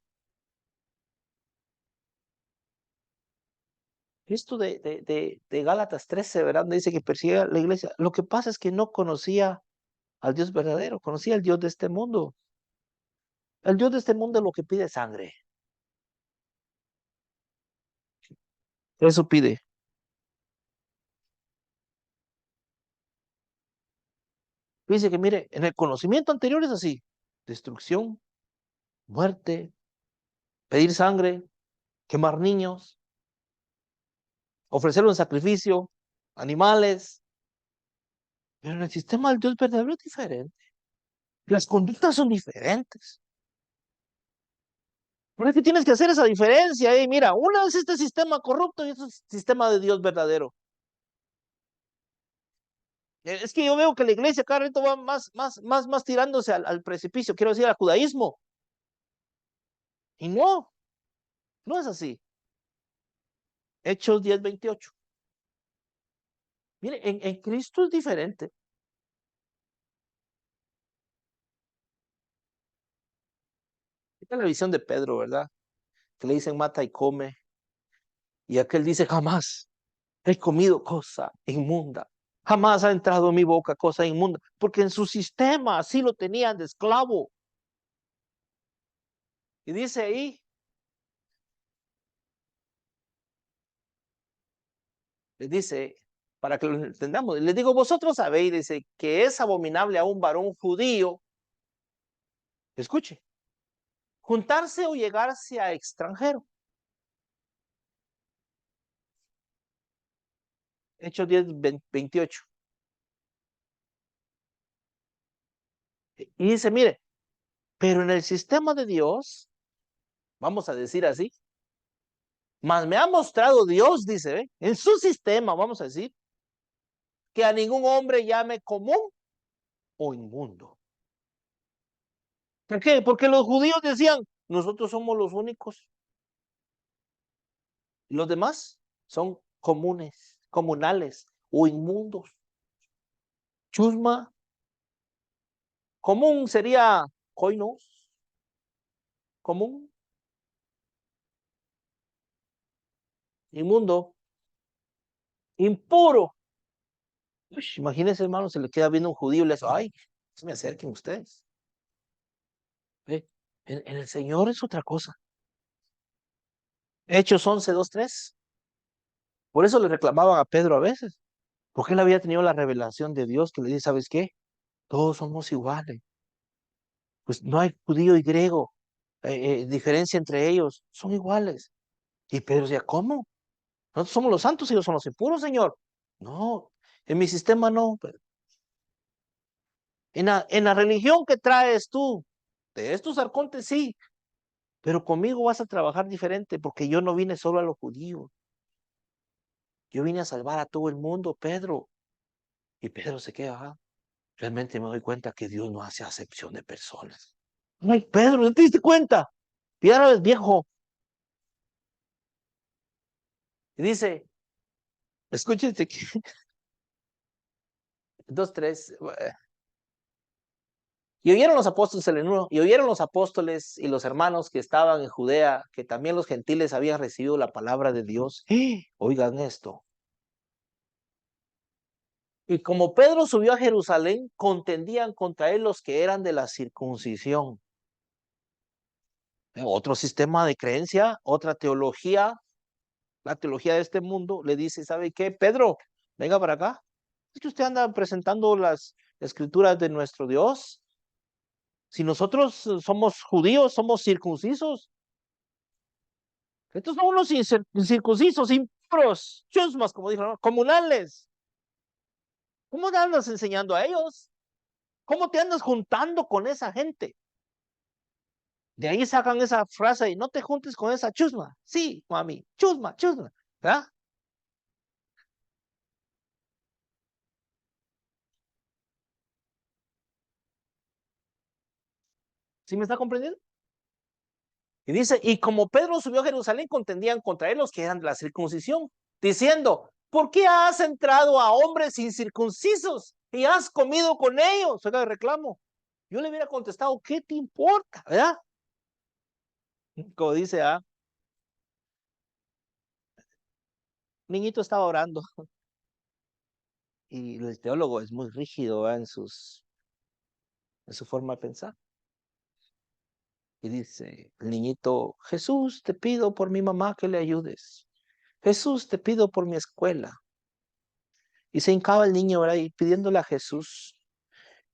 Esto de Gálatas 13, ¿verdad? Donde dice que persigue a la iglesia. Lo que pasa es que no conocía al Dios verdadero, conocía al Dios de este mundo. El Dios de este mundo lo que pide es sangre. Eso pide. Dice que, mire, en el conocimiento anterior es así. Destrucción, muerte, pedir sangre, quemar niños, ofrecer un sacrificio, animales. Pero en el sistema del Dios verdadero es diferente. Las conductas son diferentes. Por eso tienes que hacer esa diferencia. Mira, una es este sistema corrupto y otro es el sistema de Dios verdadero. Es que yo veo que la iglesia cada rato va más tirándose al precipicio, quiero decir, al judaísmo. Y no, no es así. Hechos 10:28. Mire, en Cristo es diferente. Esta es la visión de Pedro, ¿verdad? Que le dicen mata y come. Y aquel dice jamás he comido cosa inmunda. Jamás ha entrado en mi boca cosa inmunda. Porque en su sistema así lo tenían de esclavo. Y dice ahí, le dice, para que lo entendamos, les digo, vosotros sabéis, dice, que es abominable a un varón judío, escuche, juntarse o llegarse a extranjero. Hechos 10:28. Y dice, mire, pero en el sistema de Dios, vamos a decir así, más me ha mostrado Dios, dice, ¿ve? En su sistema, vamos a decir, que a ningún hombre llame común o inmundo. ¿Por qué? Porque los judíos decían, nosotros somos los únicos. Los demás son comunes, comunales o inmundos. Chusma, común sería coinos, común, inmundo, impuro. Uy, imagínense, hermano, se le queda viendo un judío y le dice, ay, se me acerquen ustedes. ¿Ve? En el Señor es otra cosa. Hechos 11:2-3. Por eso le reclamaban a Pedro a veces, porque él había tenido la revelación de Dios que le dice, ¿sabes qué? Todos somos iguales. Pues no hay judío y griego, diferencia entre ellos, son iguales. Y Pedro decía, ¿cómo? Nosotros somos los santos y ellos son los impuros, Señor. No, en mi sistema no. En la religión que traes tú, de estos arcontes sí, pero conmigo vas a trabajar diferente porque yo no vine solo a los judíos. Yo vine a salvar a todo el mundo, Pedro. Y Pedro se queda, realmente me doy cuenta que Dios no hace acepción de personas. Ay, Pedro, ¿no te diste cuenta? Y ahora ves viejo. Y dice, escúchate que, dos, tres, y oyeron los apóstoles el uno, y oyeron los apóstoles y los hermanos que estaban en Judea, que también los gentiles habían recibido la palabra de Dios. Oigan esto. Y como Pedro subió a Jerusalén, contendían contra él los que eran de la circuncisión. Otro sistema de creencia, otra teología, la teología de este mundo le dice, ¿sabe qué? Pedro, venga para acá. Es que usted anda presentando las escrituras de nuestro Dios. Si nosotros somos judíos, somos circuncisos. Estos son unos incircuncisos, impuros, chusmas, como dijo, ¿no? Comunales. ¿Cómo te andas enseñando a ellos? ¿Cómo te andas juntando con esa gente? De ahí sacan esa frase y no te juntes con esa chusma. Sí, mami, chusma, chusma. ¿Verdad? ¿Sí me está comprendiendo? Y dice, y como Pedro subió a Jerusalén, contendían contra él los que eran de la circuncisión, diciendo, ¿por qué has entrado a hombres incircuncisos y has comido con ellos? Oiga, de reclamo. Yo le hubiera contestado, ¿qué te importa? ¿Verdad? Como dice, niñito estaba orando y el teólogo es muy rígido, ¿verdad? En su forma de pensar. Y dice el niñito, Jesús, te pido por mi mamá que le ayudes. Jesús, te pido por mi escuela. Y se hincaba el niño, ¿verdad? Y pidiéndole a Jesús.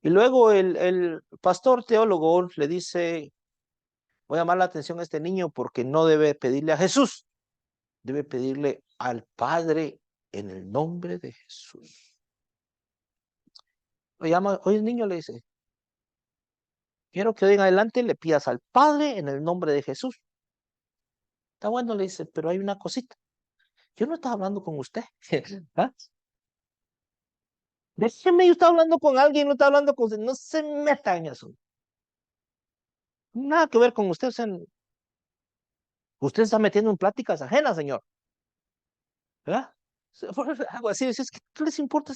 Y luego el pastor teólogo le dice, voy a llamar la atención a este niño porque no debe pedirle a Jesús, debe pedirle al Padre en el nombre de Jesús. Lo llama, oye, el niño le dice, quiero que hoy en adelante le pidas al Padre en el nombre de Jesús. Está bueno, le dice, pero hay una cosita. Yo no estaba hablando con usted. ¿Ah? Déjeme, yo estaba hablando con alguien, no estaba hablando con usted. No se meta en eso. Nada que ver con usted. O sea, usted está metiendo en pláticas ajenas, señor. ¿Verdad? Algo así. Es que, ¿qué les importa?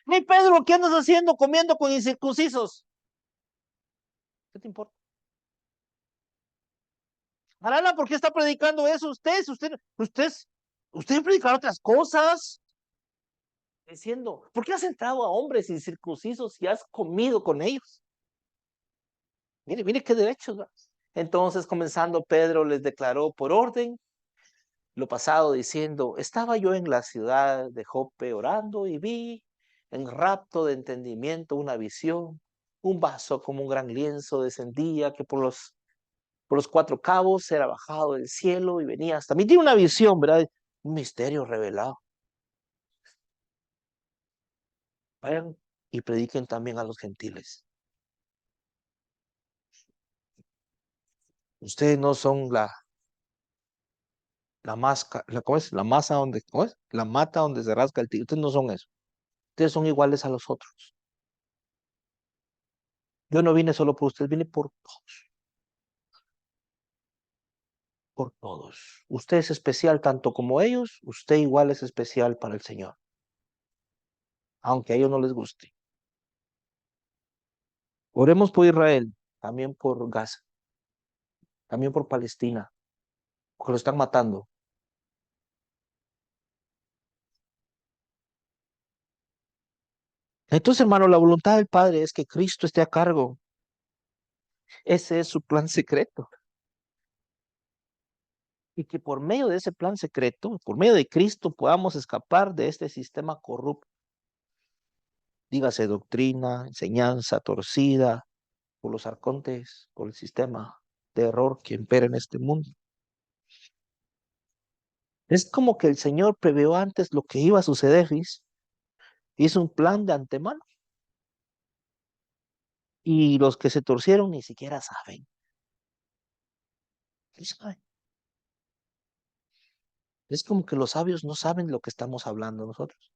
Hey, Pedro, ¿qué andas haciendo comiendo con incircuncisos? ¿Qué te importa? Arana, ¿por qué está predicando eso usted predicar otras cosas? Diciendo, ¿por qué has entrado a hombres incircuncisos y has comido con ellos? Mire, mire qué derechos, ¿verdad? Entonces, comenzando, Pedro les declaró por orden lo pasado, diciendo, estaba yo en la ciudad de Jope orando y vi en rapto de entendimiento una visión, un vaso como un gran lienzo descendía que por los cuatro cabos era bajado del cielo y venía hasta mí. Tiene una visión, ¿verdad? Un misterio revelado. Vayan y prediquen también a los gentiles. Ustedes no son la máscara, ¿cómo es? La masa donde, ¿cómo es? La mata donde se rasca el tigre. Ustedes no son eso. Ustedes son iguales a los otros. Yo no vine solo por ustedes, vine por todos, por todos. Usted es especial tanto como ellos, usted igual es especial para el Señor, aunque a ellos no les guste. Oremos por Israel, también por Gaza, también por Palestina, porque lo están matando. Entonces, hermano, la voluntad del Padre es que Cristo esté a cargo. Ese es su plan secreto. Y que por medio de ese plan secreto, por medio de Cristo, podamos escapar de este sistema corrupto. dígase doctrina, enseñanza torcida por los arcontes, por el sistema de error que impera en este mundo. Es como que el Señor previó antes lo que iba a suceder, ¿ves? Hizo un plan de antemano y los que se torcieron ni siquiera saben. No saben. Es como que los sabios no saben lo que estamos hablando nosotros.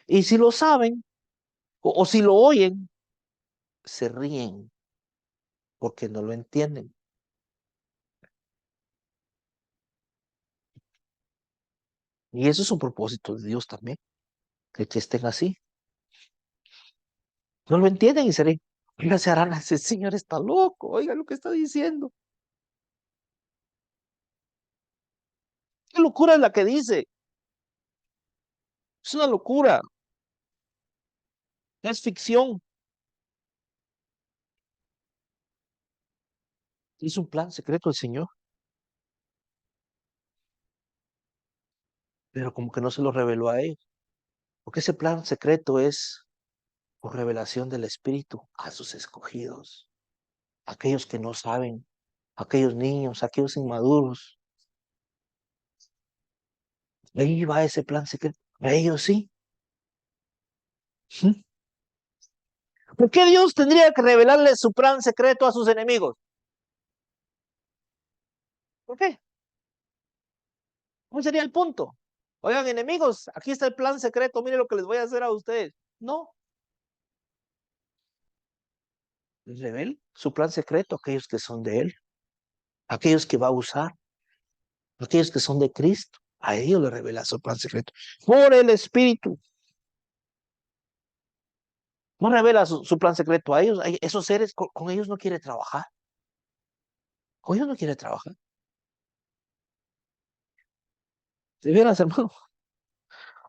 Y si lo saben, o si lo oyen, se ríen porque no lo entienden. Y eso es un propósito de Dios también, que estén así. No lo entienden y se ríen. Oiga, se harán, ese señor está loco, oiga lo que está diciendo. ¿Qué locura es la que dice? Es una locura, es ficción. Es un plan secreto del Señor, pero como que no se lo reveló a ellos. Porque ese plan secreto es por revelación del Espíritu a sus escogidos, aquellos que no saben, aquellos niños, aquellos inmaduros. Ahí va ese plan secreto. A ellos sí. ¿Sí? ¿Por qué Dios tendría que revelarle su plan secreto a sus enemigos? ¿Por qué? ¿Cuál sería el punto? Oigan, enemigos, aquí está el plan secreto, mire lo que les voy a hacer a ustedes. No, les revela su plan secreto a aquellos que son de Él, a aquellos que va a usar, a aquellos que son de Cristo. A ellos le revela su plan secreto. Por el Espíritu. No revela su plan secreto a ellos. Esos seres, con ellos no quiere trabajar. Con ellos no quiere trabajar. De veras, hermano.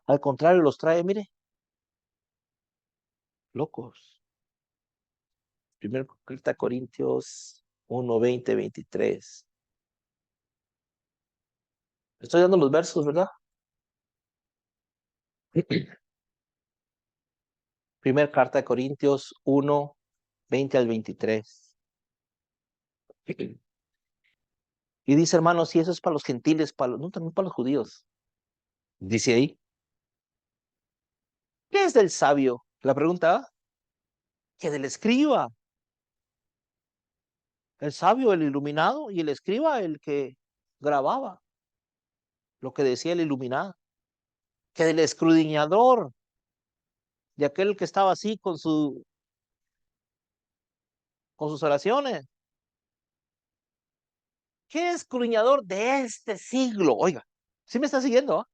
Al contrario, los trae, mire, locos. Primero carta a Corintios 1, 20, 23. Estoy dando los versos, ¿verdad? Primera carta de Corintios 1, 20 al 23. Y dice, hermanos, si eso es para los gentiles, no, también para los judíos. Dice ahí, ¿qué es del sabio? La pregunta, que del escriba. El sabio, el iluminado, y el escriba, el que grababa lo que decía el iluminado. Que del escudriñador, de aquel que estaba así con sus oraciones. ¿Qué escudriñador de este siglo? Oiga, ¿sí me está siguiendo?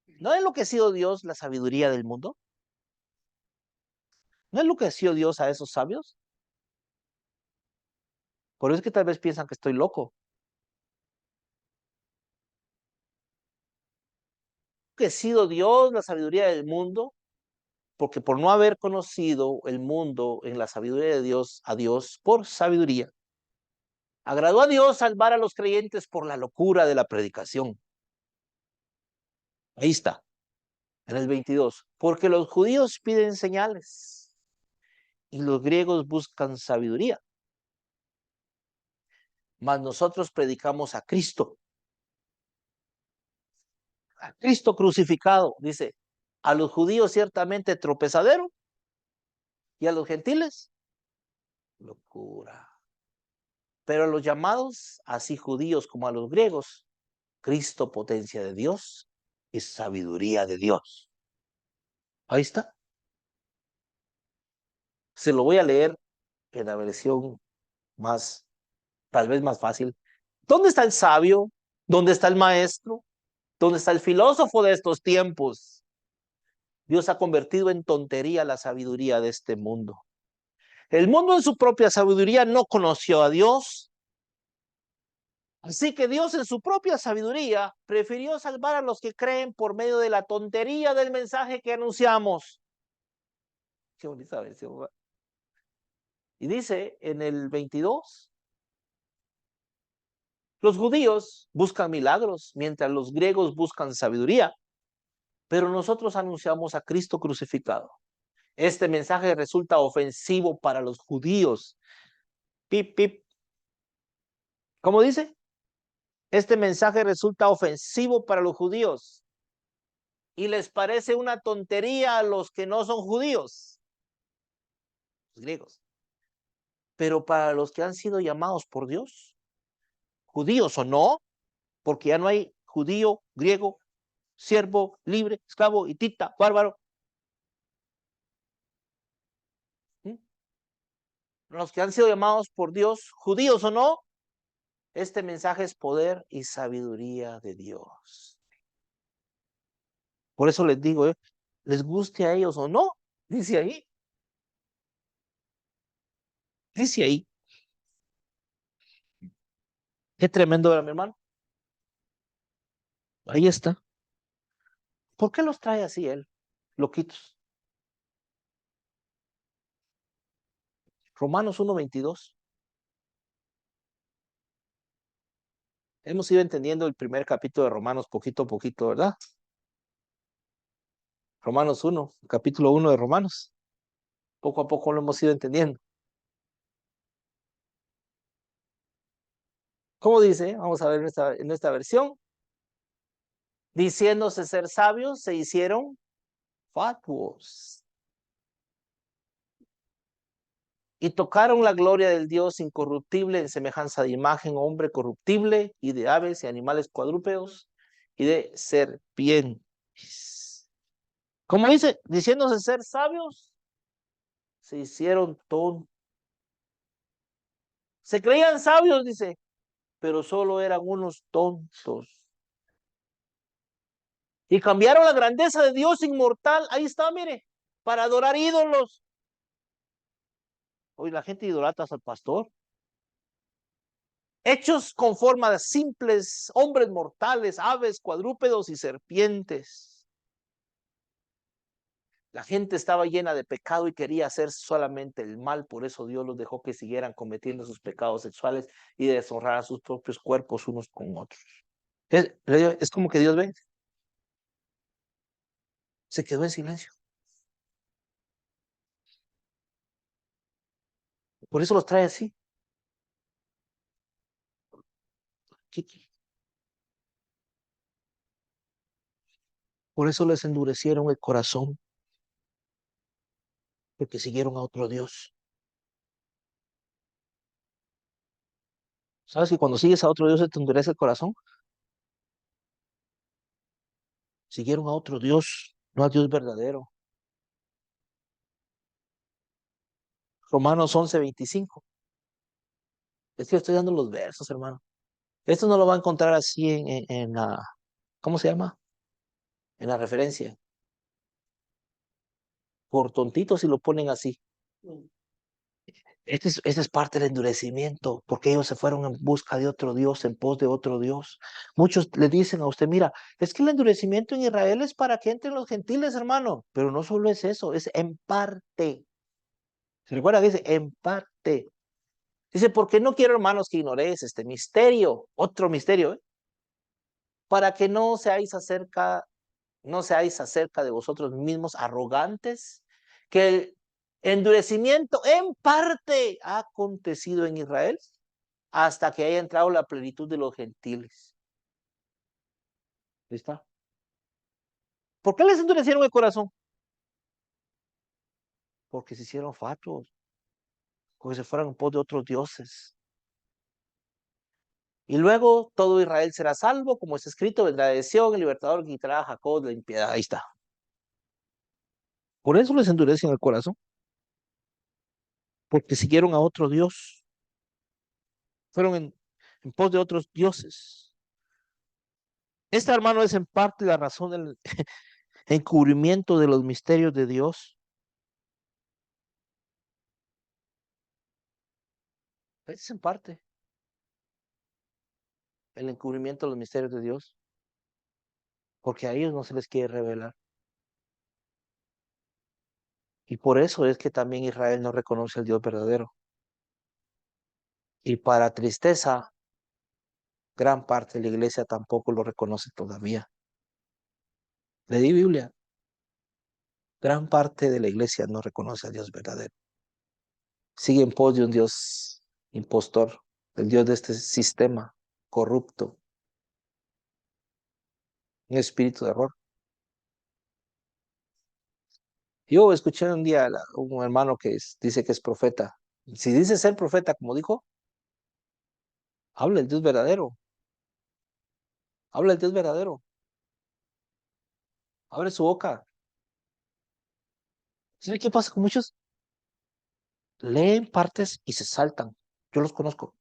¿No ha enloquecido Dios la sabiduría del mundo? ¿No enloqueció Dios a esos sabios? Por eso es que tal vez piensan que estoy loco. ¿Que ha sido Dios la sabiduría del mundo? Porque por no haber conocido el mundo en la sabiduría de Dios, a Dios por sabiduría, agradó a Dios salvar a los creyentes por la locura de la predicación. Ahí está, en el 22. Porque los judíos piden señales y los griegos buscan sabiduría. Mas nosotros predicamos a Cristo crucificado, dice, a los judíos ciertamente tropezadero y a los gentiles locura. Pero a los llamados, así judíos como a los griegos, Cristo potencia de Dios y sabiduría de Dios. Ahí está. Se lo voy a leer en la versión más, tal vez más fácil. ¿Dónde está el sabio? ¿Dónde está el maestro? ¿Dónde está el filósofo de estos tiempos? Dios ha convertido en tontería la sabiduría de este mundo. El mundo en su propia sabiduría no conoció a Dios. Así que Dios en su propia sabiduría prefirió salvar a los que creen por medio de la tontería del mensaje que anunciamos. Qué bonita versión. Y dice en el 22, los judíos buscan milagros, mientras los griegos buscan sabiduría. pero nosotros anunciamos a Cristo crucificado. Este mensaje resulta ofensivo para los judíos. Pip, pip. ¿Cómo dice? Este mensaje resulta ofensivo para los judíos y les parece una tontería a los que no son judíos, los griegos. Pero para los que han sido llamados por Dios, judíos o no, porque ya no hay judío, griego, siervo, libre, esclavo, hitita, bárbaro. ¿Mm? Los que han sido llamados por Dios, judíos o no, este mensaje es poder y sabiduría de Dios. Por eso les digo, les guste a ellos o no, dice ahí, dice ahí. Qué tremendo era mi hermano. Ahí está. ¿Por qué los trae así él? Loquitos. Romanos 1:22. Hemos ido entendiendo el primer capítulo de Romanos poquito a poquito, ¿verdad? Romanos 1, capítulo 1 de Romanos. Poco a poco lo hemos ido entendiendo. ¿Cómo dice? Vamos a ver en esta versión. Diciéndose ser sabios, se hicieron fatuos. Y tocaron la gloria del Dios incorruptible en semejanza de imagen, hombre corruptible, y de aves y animales cuadrúpedos, y de serpientes. ¿Cómo dice? Diciéndose ser sabios, se hicieron tontos. Se creían sabios, dice, pero solo eran unos tontos. Y cambiaron la grandeza de Dios inmortal, ahí está, mire, para adorar ídolos. Hoy la gente idolatra al pastor. Hechos con forma de simples hombres mortales, aves, cuadrúpedos y serpientes. La gente estaba llena de pecado y quería hacer solamente el mal, por eso Dios los dejó que siguieran cometiendo sus pecados sexuales y deshonrar a sus propios cuerpos unos con otros. Es como que Dios ve, se quedó en silencio. Por eso los trae así. Por eso les endurecieron el corazón, porque siguieron a otro Dios. ¿Sabes que cuando sigues a otro Dios se te endurece el corazón? Siguieron a otro Dios, no al Dios verdadero. Romanos 11:25. Es que estoy dando los versos, hermano. Esto no lo va a encontrar así en la, ¿cómo se llama? En la referencia. Por tontitos si lo ponen así. Este es parte del endurecimiento, porque ellos se fueron en busca de otro Dios, en pos de otro Dios. Muchos le dicen a usted, mira, es que el endurecimiento en Israel es para que entren los gentiles, hermano. Pero no solo es eso, es en parte. ¿Se recuerda que dice en parte? Dice, porque no quiero, hermanos, que ignoréis este misterio, otro misterio, para que no seáis acerca de vosotros mismos arrogantes, que el endurecimiento en parte ha acontecido en Israel hasta que haya entrado la plenitud de los gentiles. ¿Está? ¿Por qué les endurecieron el corazón? Porque se hicieron fatuos, porque se fueron en pos de otros dioses. Y luego todo Israel será salvo, como es escrito, vendrá de Sión, el libertador quitará a Jacob de la impiedad. Ahí está. Por eso les endurecen el corazón, porque siguieron a otro Dios, fueron en pos de otros dioses. Esta, hermano, es en parte la razón del encubrimiento de los misterios de Dios. Es en parte el encubrimiento de los misterios de Dios, porque a ellos no se les quiere revelar. Y por eso es que también Israel no reconoce al Dios verdadero. Y para tristeza, gran parte de la iglesia tampoco lo reconoce todavía. Leí Biblia. Gran parte de la iglesia no reconoce al Dios verdadero. Sigue en pos de un Dios impostor, el Dios de este sistema corrupto, un espíritu de error. Yo escuché un día a un hermano que dice que es profeta. Si dice ser profeta, como dijo, habla el Dios verdadero. Habla el Dios verdadero. Abre su boca. ¿Sabe qué pasa con muchos? Leen partes y se saltan. Yo los conozco.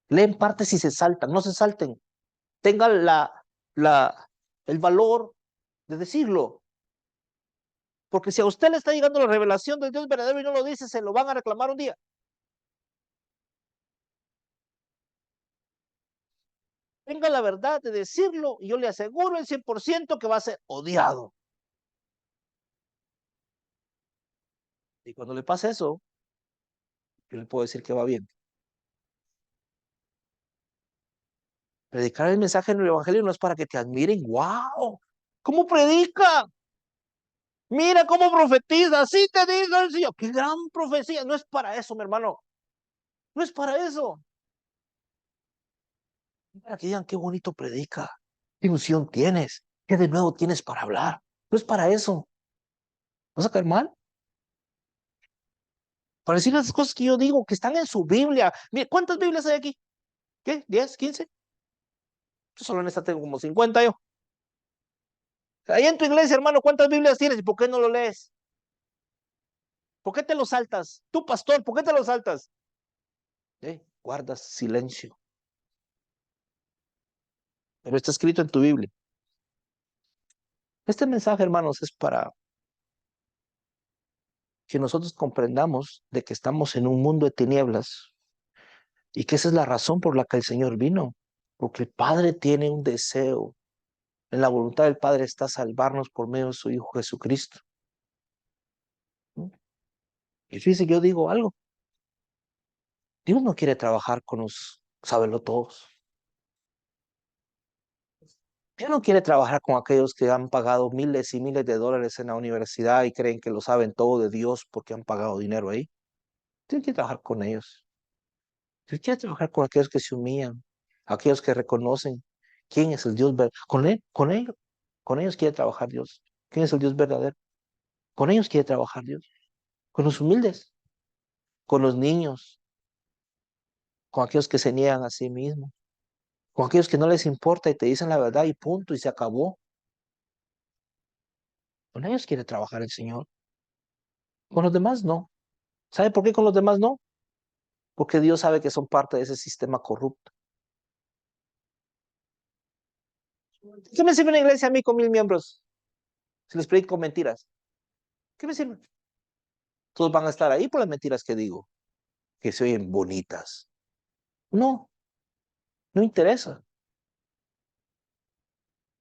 Leen partes y se saltan. No se salten. Tengan la, el valor de decirlo. Porque si a usted le está llegando la revelación del Dios verdadero y no lo dice, se lo van a reclamar un día. Tenga la verdad de decirlo y yo le aseguro el 100% que va a ser odiado. Y cuando le pasa eso, yo le puedo decir que va bien. Predicar el mensaje en el evangelio no es para que te admiren. ¡Wow! ¿Cómo predica? Mira cómo profetiza. Así te dice el Señor. ¡Qué gran profecía! No es para eso, mi hermano. No es para eso. Es para que digan qué bonito predica. ¿Qué unción tienes? ¿Qué de nuevo tienes para hablar? No es para eso. ¿Vas a caer mal? Para decir las cosas que yo digo, que están en su Biblia. Mire, ¿cuántas Biblias hay aquí? ¿Qué? ¿10? ¿15? Yo solo en esta tengo como 50 yo. Ahí en tu iglesia, hermano, ¿cuántas Biblias tienes y por qué no lo lees? ¿Por qué te lo saltas? Tú, pastor, ¿por qué te lo saltas? Guardas silencio. Pero está escrito en tu Biblia. Este mensaje, hermanos, es para que nosotros comprendamos de que estamos en un mundo de tinieblas y que esa es la razón por la que el Señor vino. Porque el Padre tiene un deseo. En la voluntad del Padre está salvarnos por medio de su Hijo Jesucristo. ¿No? Y fíjese, yo digo algo. Dios no quiere trabajar con los todos. Dios no quiere trabajar con aquellos que han pagado miles y miles de dólares en la universidad y creen que lo saben todo de Dios porque han pagado dinero ahí. Dios quiere trabajar con ellos. Dios quiere trabajar con aquellos que se humillan, aquellos que reconocen quién es el Dios verdadero. Con ellos quiere trabajar Dios. ¿Quién es el Dios verdadero? Con ellos quiere trabajar Dios. Con los humildes, con los niños, con aquellos que se niegan a sí mismos, con aquellos que no les importa y te dicen la verdad y punto y se acabó. Con ellos quiere trabajar el Señor. Con los demás no. ¿Sabe por qué con los demás no? Porque Dios sabe que son parte de ese sistema corrupto. ¿Qué me sirve una iglesia a mí con 1000 miembros? Si les predico mentiras. ¿Qué me sirve? Todos van a estar ahí por las mentiras que digo, que se oyen bonitas. No, no interesa.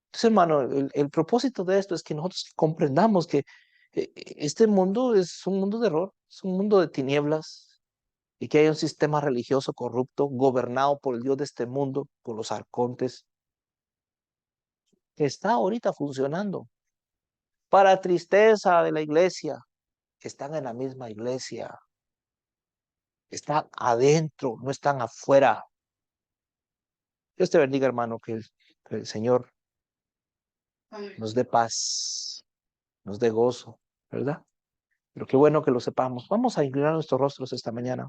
Entonces, hermano, el propósito de esto es que nosotros comprendamos que este mundo es un mundo de error, es un mundo de tinieblas y que hay un sistema religioso corrupto gobernado por el Dios de este mundo, por los arcontes, que está ahorita funcionando. Para tristeza de la iglesia, que están en la misma iglesia, están adentro, no están afuera. Dios te bendiga, hermano, que el Señor nos dé paz, nos dé gozo, ¿verdad? Pero qué bueno que lo sepamos. Vamos a inclinar nuestros rostros esta mañana.